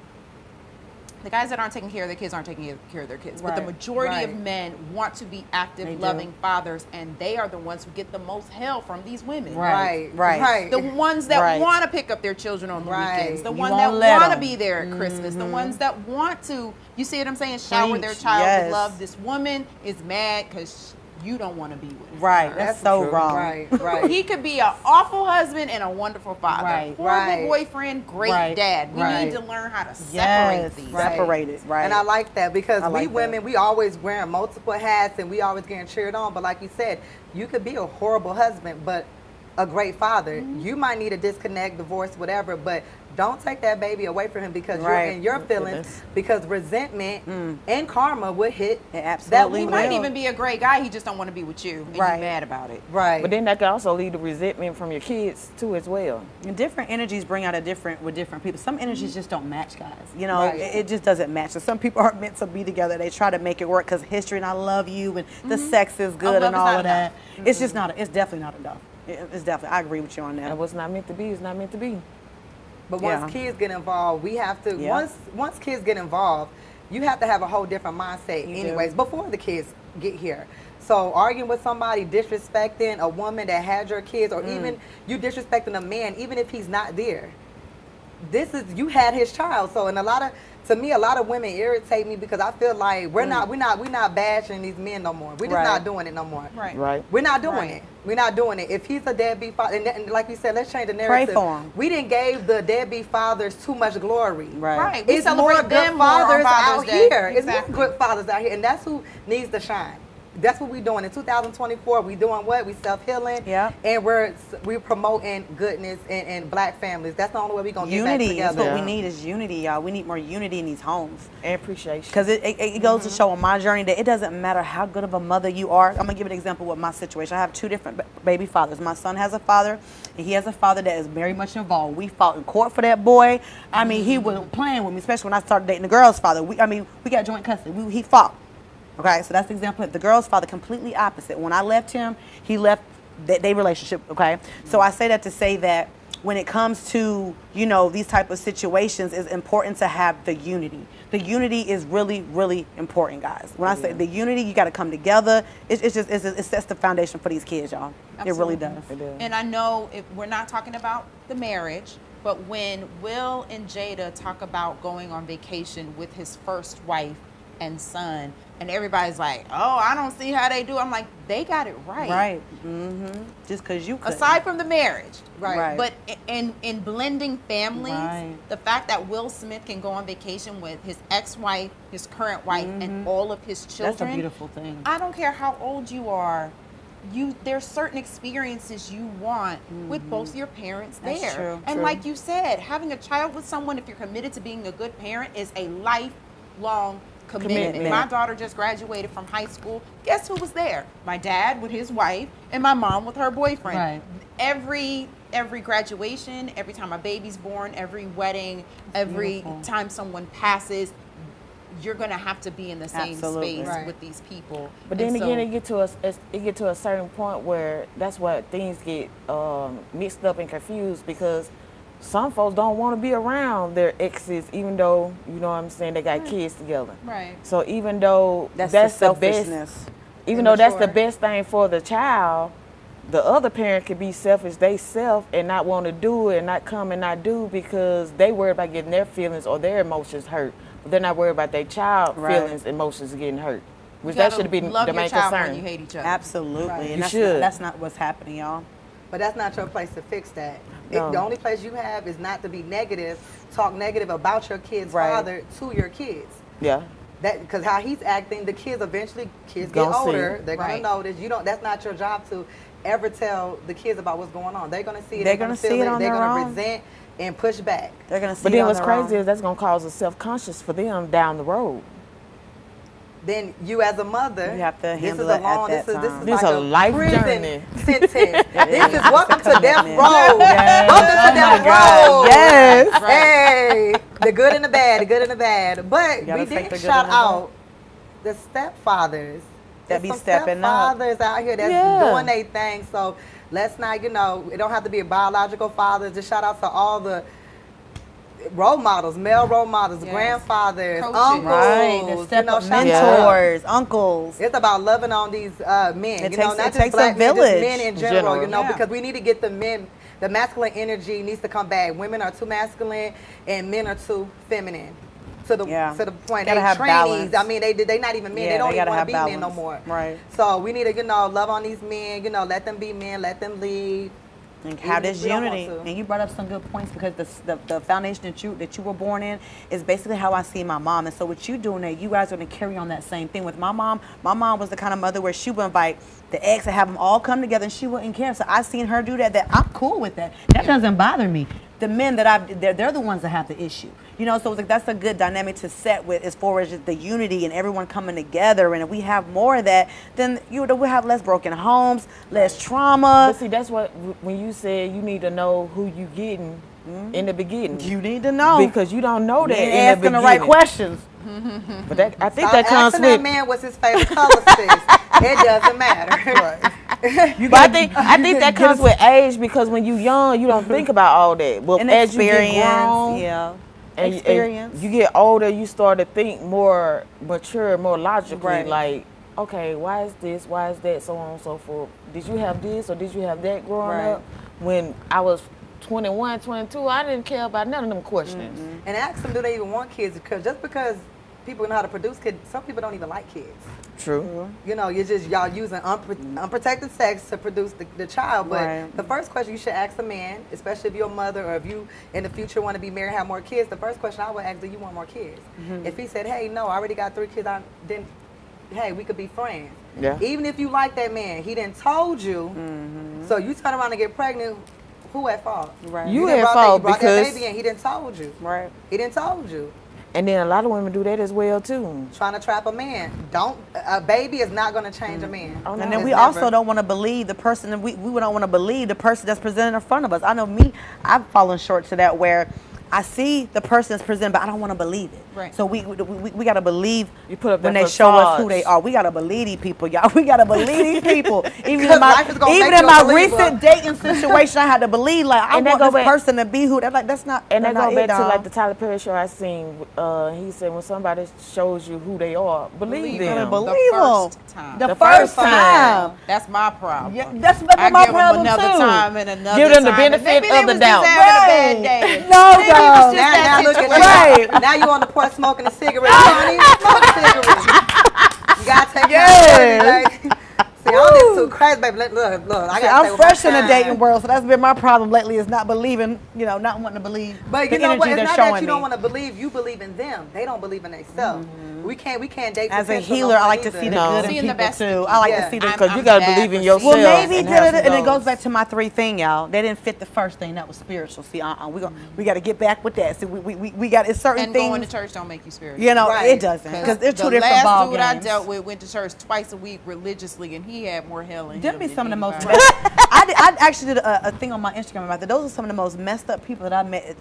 the guys that aren't taking care of their kids aren't taking care of their kids. But the majority of men want to be active, loving fathers, and they are the ones who get the most hell from these women. Right. The ones that want to pick up their children on the weekends. The ones that want to be there at Christmas. The ones that want to, you see what I'm saying, shower their child with love. This woman is mad because you don't want to be with. Right. That's so wrong. Right. He could be an awful husband and a wonderful father. Right. Horrible boyfriend, great dad. We need to learn how to separate these. Separate it. Right. And I like that because we women, we always wearing multiple hats and we always getting cheered on. But like you said, you could be a horrible husband, but a great father. You might need a disconnect, divorce, whatever, but don't take that baby away from him because you're in your feelings, because resentment and karma would hit. Absolutely. He might even be a great guy, he just don't want to be with you and you're mad about it. Right. But then that can also lead to resentment from your kids too as well. And different energies bring out with different people. Some energies just don't match, guys. You know, it just doesn't match. So some people aren't meant to be together. They try to make it work because history and I love you and the sex is good and all of that. It's just not, it's definitely not enough. It's definitely, I agree with you on that. And what's not meant to be is not meant to be. But once kids get involved, we have to, once kids get involved, you have to have a whole different mindset anyways, before the kids get here. So arguing with somebody, disrespecting a woman that had your kids, or even you disrespecting a man, even if he's not there. This is, you had his child. So, and to me, a lot of women irritate me because I feel like we're not bashing these men no more. We're just not doing it no more. Right. We're not doing it. We're not doing it. If he's a deadbeat father, and like you said, let's change the narrative. Pray for him. We didn't give the deadbeat fathers too much glory. Right. We It's celebrate more them good more on fathers out Father's Day. here. Exactly. It's more good fathers out here, and that's who needs to shine. That's what we're doing in 2024. We doing what? We self-healing, and we're promoting goodness and black families. That's the only way we're gonna get back together. Unity is what we need, is unity, y'all. We need more unity in these homes. And appreciation. Because it goes to show on my journey that it doesn't matter how good of a mother you are. I'm gonna give an example with my situation. I have two different baby fathers. My son has a father, and he has a father that is very much involved. We fought in court for that boy. I mean, he was playing with me, especially when I started dating the girl's father. We got joint custody. He fought. Okay, so that's the example. The girl's father, completely opposite. When I left him, he left their relationship, okay? So I say that to say that when it comes to, you know, these type of situations, it's important to have the unity. The unity is really, really important, guys. When I say the unity, you got to come together. It sets the foundation for these kids, y'all. It really does. And I know we're not talking about the marriage, but when Will and Jada talk about going on vacation with his first wife and son, and everybody's like, oh, I don't see how they do. I'm like, they got it right. Right. Just because you couldn't. Aside from the marriage. Right. But in blending families, the fact that Will Smith can go on vacation with his ex-wife, his current wife, and all of his children. That's a beautiful thing. I don't care how old you are. There's certain experiences you want with both your parents there. That's true. And like you said, having a child with someone, if you're committed to being a good parent, is a lifelong commitment. My daughter just graduated from high school. Guess who was there? My dad with his wife and my mom with her boyfriend. Right. Every graduation, every time a baby's born, every wedding, every time someone passes, you're gonna have to be in the same space with these people. But then again, it get to a certain point where that's where things get mixed up and confused, because some folks don't want to be around their exes, even though, you know what I'm saying, they got kids together. Right. So even though that's the best, even though that's the best thing for the child, the other parent could be selfish theyself and not want to do it and not come and not do because they worry about getting their feelings or their emotions hurt. But they're not worried about their child feelings, emotions getting hurt. Which that should be the main concern. When you hate each other. Absolutely. And that's not what's happening, y'all. But that's not your place to fix that. The only place you have is not to be negative, talk negative about your kid's father to your kids. Yeah. That, because how he's acting, the kids get older, they're gonna notice. That's not your job to ever tell the kids about what's going on. They're gonna see it. They're gonna see it on their own. They're gonna resent and push back. They're gonna see it. But then what's crazy is that's gonna cause a self-conscious for them down the road. Then you as a mother, you have to handle this is a long, this is like a life prison journey. sentence. This is welcome to death row. Welcome to death row. Yes. Hey, the good and the bad, the good and the bad. But we did shout out the stepfathers. That be stepping up. Stepfathers out here that's doing their thing. So let's not, it don't have to be a biological father. Just shout out to all the role models, male role models, grandfathers, uncles, mentors, uncles. It's about loving on these men. It not takes just black a men, village. just men in general. Because we need to get the men. The masculine energy needs to come back. Women are too masculine, and men are too feminine. to the point. They have trainees. balance. I mean, they not even men. Yeah, they don't they even gotta want to have be men no balance. more. Right. So we need to, love on these men. Let them be men. Let them lead. And have this if we don't want unity. to. And you brought up some good points because the foundation that you were born in is basically how I see my mom. And so what you doing there, you guys are going to carry on that same thing. With my mom was the kind of mother where she would invite the ex and have them all come together and she wouldn't care. So I seen her do that I'm cool with that. That doesn't bother me. The men that they're the ones that have the issue. So it's like that's a good dynamic to set with as far as just the unity and everyone coming together. And if we have more of that, then we'll have less broken homes, less trauma. But see, that's what, when you said you need to know who you getting in the beginning. You need to know. Because you don't know that You in asking the beginning. right questions. But I think Stop that comes asking with... that man what's his favorite color, sis. It doesn't matter. But I think that comes with age, because when you young, you don't think about all that. But And as you experience, get grown, yeah. and Experience. you get older, you start to think more mature, more logically. Right. Like, okay, why is this? Why is that? So on and so forth. Did you have this or did you have that growing Right. up? When I was 21, 22, I didn't care about none of them questions. And ask them, do they even want kids? Because just because people know how to produce kids, some people don't even like kids. True. You're just y'all using unprotected sex to produce the child. But Right. the first question you should ask a man, especially if you're a mother or if you in the future want to be married, have more kids, the first question I would ask, do you want more kids? If he said, hey, no, I already got 3 kids, then hey, we could be friends. Yeah. Even if you like that man, he didn't told you, so you turn around and get pregnant, who at fault? Right. You done at brought fault you brought that because- baby and he didn't told you. Right. He didn't told you. And then a lot of women do that as well too. Trying to trap a man. A baby is not going to change a man. Oh, no. And then It's we never. also don't want to believe the person, and we don't want to believe the person that's presented in front of us. I know me, I've fallen short to that where I see the person that's presented, but I don't want to believe it. Right. So we got to believe You put up when that they show us who facade. they are. We got to believe these people, y'all. We got to believe these people. Even Because in my, life is gonna even make in you a my believer. recent dating situation, I had to believe, like, I And that want go this back- person to be who they're like. That's not. And they're that go not back it, to dog. like the Tyler Perry show I seen. He said when somebody shows you who they are, believe them. Believe the them. first time. The The first first time. That's my problem. Yeah, that's I my give them problem another too. time and another Give them the time, and benefit maybe they of the was doubt. just having a bad day. No, Maybe it was dog. just that Now look at situation. you. Now you on the porch smoking a cigarette. You don't even smoke a cigarette. You gotta take care of it. See, all this too crazy, baby. Look. I See, gotta stay I'm with fresh my in the time. dating world, so that's been my problem lately is not believing, not wanting to believe But the you know what? energy It's they're not showing that you me. don't want to believe. You believe in them. They don't believe in themselves. We can't date As a potential healer, no I more like to either. see the No. good in Seeing the people best too. in I like people. to see the Yeah. Because you gotta believe in yourself. Well, maybe and have some and it goes goals. back to my 3 thing, y'all. They didn't fit the first thing. That was spiritual. See, we got to get back with that. See, we got it's certain And things. going to church don't make you spiritual. Right. It doesn't because they're 2 the different last ball dude games. I dealt with went to church twice a week religiously, and he had more hell in Them him be than some of the most. anybody. I actually did a thing on my Instagram about that. Those are some of the most messed up people that I met.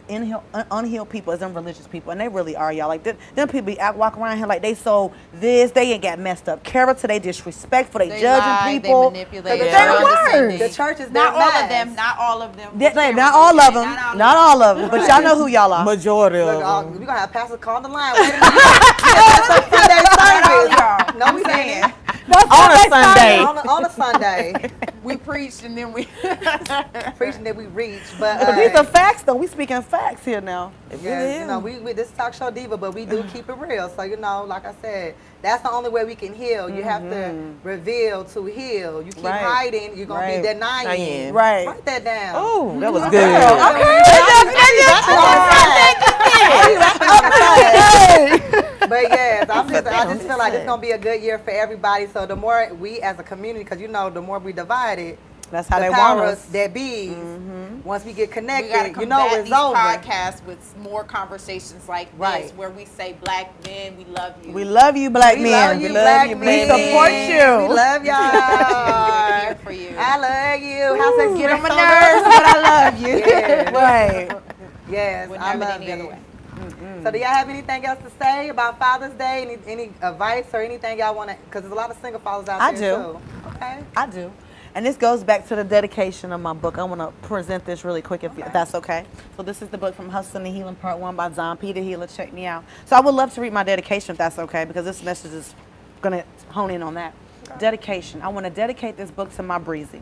Unhealed people, as in religious people, and they really are, y'all. Like them people be walk around here like they so this. They ain't got messed up character. They disrespectful. They judging lie, people. They manipulate. They they're worse. condescending. The church is Not their all of mask. them. Not all of them. Not all of them. Not all of them. But y'all know who y'all are. Majority Look, of them. we're going to have pastors call the line. Wait a minute. That's a Sunday service. No, we didn't. On a Sunday. On a Sunday. We preached and then we Preaching that we reach. But These are facts, though. We speaking facts here now. yeah, we this is Talk Show Diva, but we do keep it real. So like I said, that's the only way we can heal. You have to reveal to heal. You keep Right. hiding, you're gonna be denying. Denying. Right. Write that down. Oh, that was good. But yes, I just feel like it's gonna be a good year for everybody. So the more we as a community, because the more we divided, That's how the they want powers us. that be. Once we get we connected, gotta it's combat over. these podcasts with more conversations like this, Right. where we say, "Black men, we love you." We love you, black We men. love you, black men. We support you. We love y'all. We're here for you. I love you. How's sex Get on my on nerves, but I love you. Yeah. Right. Yes, Wouldn't I have it love any other it. way. So do y'all have anything else to say about Father's Day? Any advice or anything y'all want to? Because there's a lot of single fathers out I there do. too. Okay. I do. And this goes back to the dedication of my book. I want to present this really quick if that's okay. So this is the book from Hustling and Healing Part 1 by John Peter Healer. Check me out. So I would love to read my dedication if that's okay, because this message is going to hone in on that. Dedication. I want to dedicate this book to my Breezy.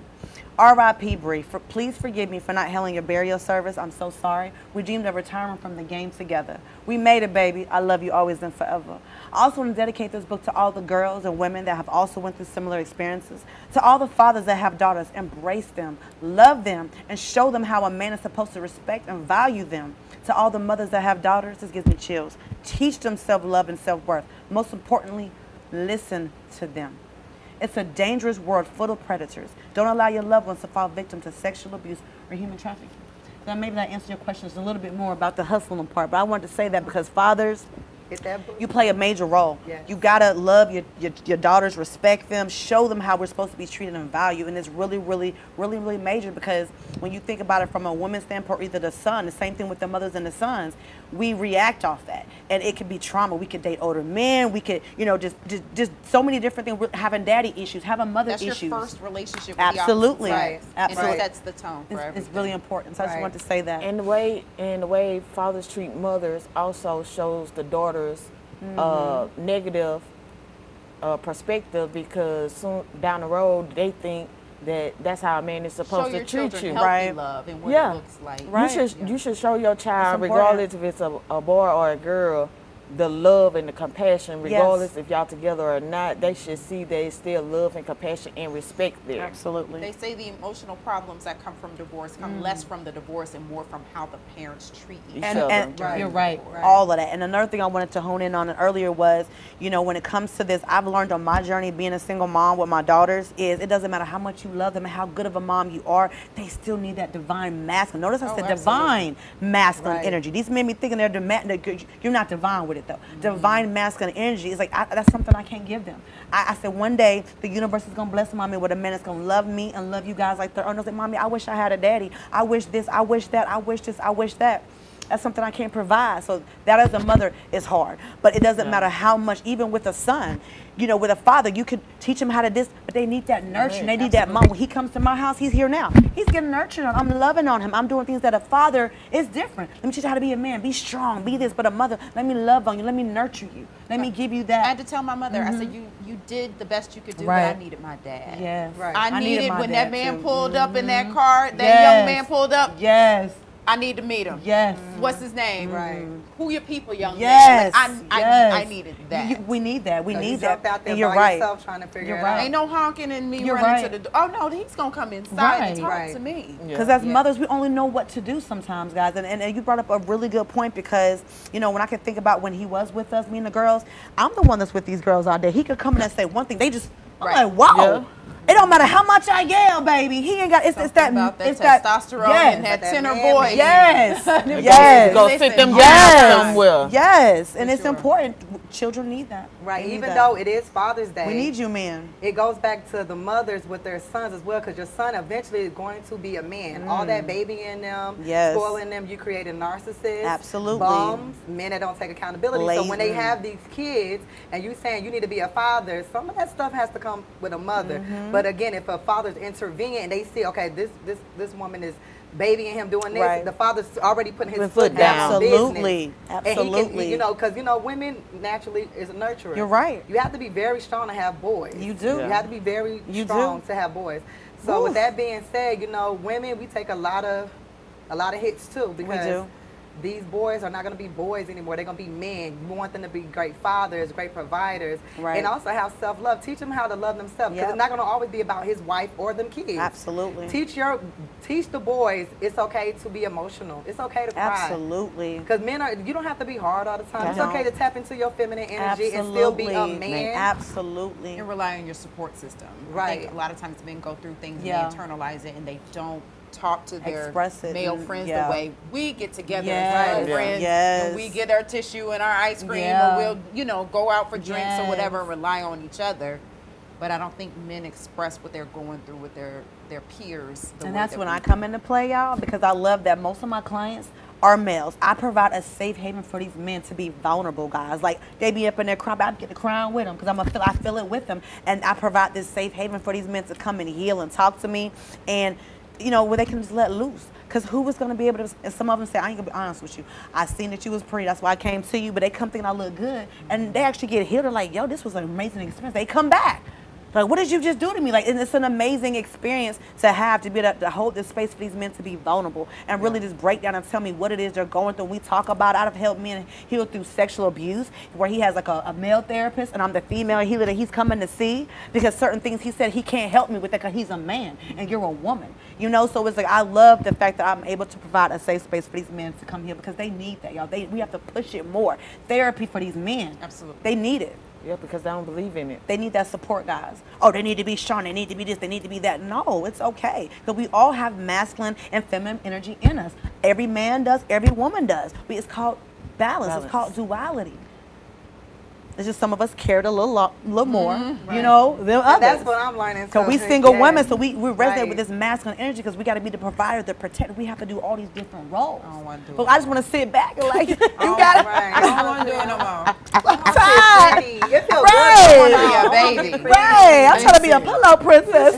R.I.P. Bree. Please forgive me for not hailing your burial service. I'm so sorry. We dreamed of retirement from the game together. We made it, baby. I love you always and forever. I also want to dedicate this book to all the girls and women that have also went through similar experiences. To all the fathers that have daughters, embrace them, love them, and show them how a man is supposed to respect and value them. To all the mothers that have daughters, this gives me chills. Teach them self-love and self-worth. Most importantly, listen to them. It's a dangerous world full of predators. Don't allow your loved ones to fall victim to sexual abuse or human trafficking. Now, maybe that answers your questions a little bit more about the hustling part, but I wanted to say that because fathers, you play a major role. Yes. You gotta love your daughters, respect them, show them how we're supposed to be treated and valued, and it's really, really, really, really major because when you think about it from a woman's standpoint, or either the son, the same thing with the mothers and the sons, we react off that, and it could be trauma. We could date older men. We could, just so many different things. We're having daddy issues, having mother issues. That's your first relationship with Absolutely. the opposite sex. Absolutely. And it sets the tone for everything. It's really important. So I just wanted to say that. And the way fathers treat mothers also shows the daughters negative perspective because soon down the road they think that's how a man is supposed to treat you. Healthy love and what it looks like. Right. You should show your child, regardless if it's a boy or a girl, the love and the compassion, regardless if y'all together or not. They should see there's still love and compassion and respect there. Absolutely. They say the emotional problems that come from divorce come less from the divorce and more from how the parents treat each other. And you're right. All of that. And another thing I wanted to hone in on earlier was, when it comes to this, I've learned on my journey being a single mom with my daughters is it doesn't matter how much you love them and how good of a mom you are, they still need that divine masculine. Notice I said divine masculine energy. These men be thinking you're not divine with it though. Divine masculine energy is like that's something I can't give them. I said one day the universe is gonna bless mommy with a man that's gonna love me and love you guys like their own. I was like, mommy, I wish I had a daddy. I wish this, I wish that, I wish this, I wish that. That's something I can't provide. So that as a mother is hard. But it doesn't matter how much, even with a son, with a father, you could teach him how to this, but they need that nurturing. They need that mom. When he comes to my house, he's here now. He's getting nurtured on. I'm loving on him. I'm doing things that a father is different. Let me teach you how to be a man. Be strong. Be this. But a mother, let me love on you. Let me nurture you. Let me give you that. I had to tell my mother, I said, you did the best you could do, but I needed my dad. Yes. Right. I needed when that man pulled up in that Mm-hmm. car, that young man pulled up. Yes. I need to meet him. Yes. What's his name? Right. Who your people, young man? Like, I needed that. We need that. We need that. Out there and you're by right. yourself trying to figure it right. out. Ain't no honking and me running to the door. Oh no, he's gonna come inside and talk to me. Because as mothers, we only know what to do sometimes, guys. And you brought up a really good point because, when I can think about when he was with us, me and the girls, I'm the one that's with these girls all day. He could come in and say one thing. They just, I'm like, wow. Yeah. It don't matter how much I yell, baby. He ain't got. It's that. About that it's testosterone that, and that tenor voice. Yes. Yes. Go sit them down somewhere. Yes, and it's important. Children need that. Right. Even though it is Father's Day, we need you, man. It goes back to the mothers with their sons as well, because your son eventually is going to be a man. All that baby in them, spoiling them, you create a narcissist. Absolutely. Bums, men that don't take accountability. Lazy. So when they have these kids, and you saying you need to be a father, some of that stuff has to come with a mother. But again, if a father's intervening and they see, okay, this woman is babying him doing this, the father's already putting his foot down. Absolutely. Absolutely. And he can, because women naturally is a nurturer. You're right. You have to be very strong to have boys. You do. You have to be very strong to have boys. So with that being said, women, we take a lot of hits too, because we do. These boys are not going to be boys anymore. They're going to be men. You want them to be great fathers, great providers, and also have self-love. Teach them how to love themselves, because it's not going to always be about his wife or them kids. Absolutely. Teach the boys it's okay to be emotional. It's okay to cry. Absolutely. Because you don't have to be hard all the time. It's okay to tap into your feminine energy and Absolutely. still be a man. Absolutely. And rely on your support system. Right. I think a lot of times men go through things and they internalize it and they don't talk to their male friends the way we get together as friends, and we get our tissue and our ice cream, and we'll go out for drinks or whatever and rely on each other. But I don't think men express what they're going through with their peers. And that's when I come into play, y'all, because I love that most of my clients are males. I provide a safe haven for these men to be vulnerable, guys. Like, they be up in their crying, I get to crying with them because I feel it with them. And I provide this safe haven for these men to come and heal and talk to me. And where they can just let loose. Because who was going to be able to, and some of them say, I ain't going to be honest with you. I seen that you was pretty, that's why I came to you, but they come thinking I look good. And they actually get healed. They're like, yo, this was an amazing experience. They come back. Like, what did you just do to me? Like, and it's an amazing experience to have, to be able to hold this space for these men to be vulnerable and really just break down and tell me what it is they're going through. We talk about it. I've helped men heal through sexual abuse, where he has like a male therapist and I'm the female healer that he's coming to see, because certain things he said he can't help me with that because he's a man and you're a woman. You know, so it's like, I love the fact that I'm able to provide a safe space for these men to come here, because they need that, y'all. We have to push it more. Therapy for these men. Absolutely. They need it. Yeah, because they don't believe in it. They need that support, guys. Oh, they need to be strong. They need to be this. They need to be that. No, it's okay. Because we all have masculine and feminine energy in us. Every man does. Every woman does. It's called balance. It's called duality. It's just some of us cared a little more, you know, than others. That's what I'm learning. Because we single women, so we resonate with this masculine energy, because we got to be the provider, the protector. We have to do all these different roles. I don't want to do But it. I just want to sit back and like, you got it. I don't want to do it no more. I'm tired. It feels Right. good to be a baby. Right. I'm trying to be a pillow princess.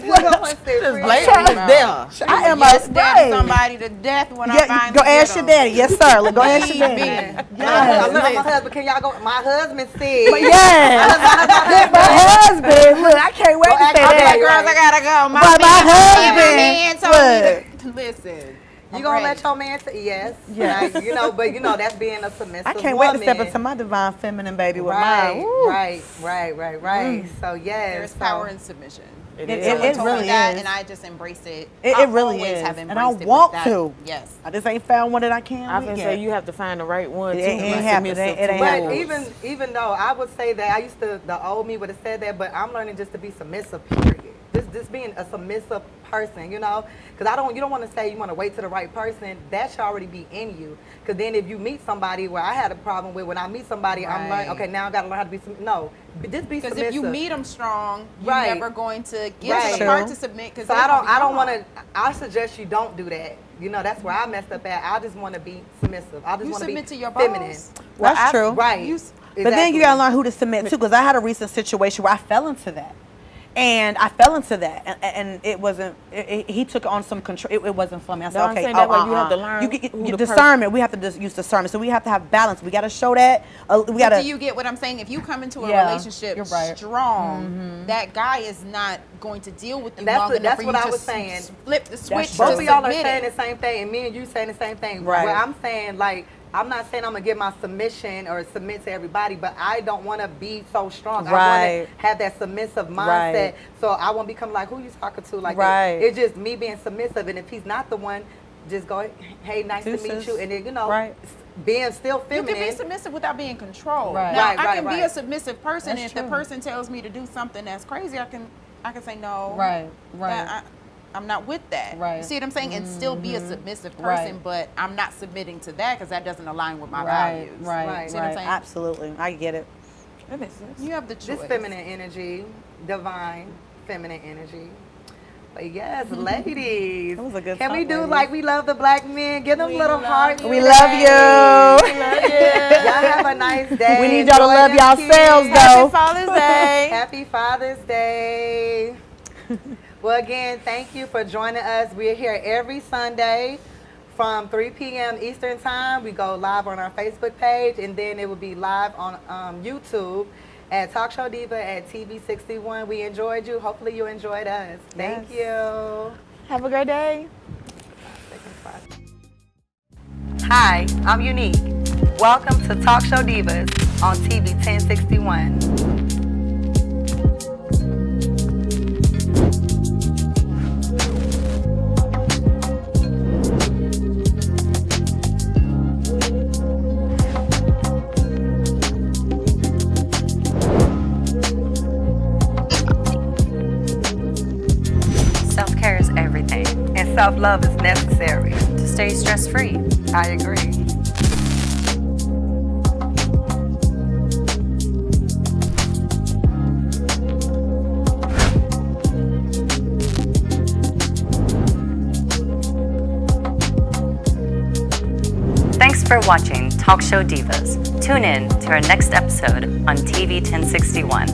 I am yes, a daddy somebody to death when I find go ask your daddy. Yes, sir. Go ask your daddy. Yes. My husband, can y'all go? My husband said. Yes. My husband. Look, I can't wait to say that. Girls, I gotta go. My husband. told me to listen. You gonna let your man say yes? Yes. Like, you know, but you know that's being a submissive I can't woman. wait to step into my divine feminine baby with right, mine. Woo. Right. So yes, There's power in submission. It Someone really told me that, is. and I just embraced it. It really always is. have And I embraced it with want that. to. Yes. I just ain't found one that I can. I was gonna say you have to find the right one. It to ain't be happening. submissive It ain't to. happening. But even though I would say that I used to, the old me would have said that, but I'm learning just to be submissive. Period. Just being a submissive person, you know, because you don't want to say you want to wait to the right person. That should already be in you. Because then if you meet somebody, where I had a problem with, when I meet somebody, I'm like, okay, now I got to learn how to be no. Just be submissive. Because if you meet them strong, you're Right. never going to get to the part to submit. So I don't want to. I suggest you don't do that. You know, that's where I messed up at. I just want to be submissive. I just want to be submit to your feminine. boss. That's true. Right. But then you gotta learn who to submit to, because I had a recent situation where I fell into that. And I fell into that, and it wasn't. He took on some control. It wasn't for me. I said, I'm okay, saying that way you have to learn You discernment. We have to just use discernment. So we have to have balance. We got to show that. We got to. Do you get what I'm saying? If you come into a relationship strong, that guy is not going to deal with you long enough for you to flip the switch. Both of y'all are saying the same thing, and me and you saying the same thing. Right. Where I'm saying, like, I'm not saying I'm gonna give my submission or submit to everybody, but I don't want to be so strong. Right. I want to have that submissive mindset, Right. so I won't become like, who you talking to? Like, Right. it's just me being submissive, and if he's not the one, just go, hey, nice to meet you, and then being still feminine. You can be submissive without being controlled. Right. Now, Right, I can right, be right. a submissive person, That's and if true. the person tells me to do something that's crazy, I can say no. Right. I'm not with that. Right. You see what I'm saying? And still be a submissive person, Right. but I'm not submitting to that because that doesn't align with my Right. values. Right. See what I'm saying? Absolutely. I get it. That makes sense. You have the choice. This feminine energy, divine feminine energy. But yes, ladies. That was a good Can we talk, do ladies. like we love the black men? Give them little hearts. We love you. Y'all have a nice day. We need y'all to Enjoy love them yourselves, kids. though. Happy Father's Day. Happy Father's Day. Well, again, thank you for joining us. We're here every Sunday from 3 p.m. Eastern Time. We go live on our Facebook page, and then it will be live on YouTube at Talk Show Diva at TV61. We enjoyed you. Hopefully you enjoyed us. Thank you. Have a great day. Hi, I'm Unique. Welcome to Talk Show Divas on TV 1061. Self-care is everything. And self-love is necessary. To stay stress-free. I agree. Thanks for watching Talk Show Divas. Tune in to our next episode on TV 1061.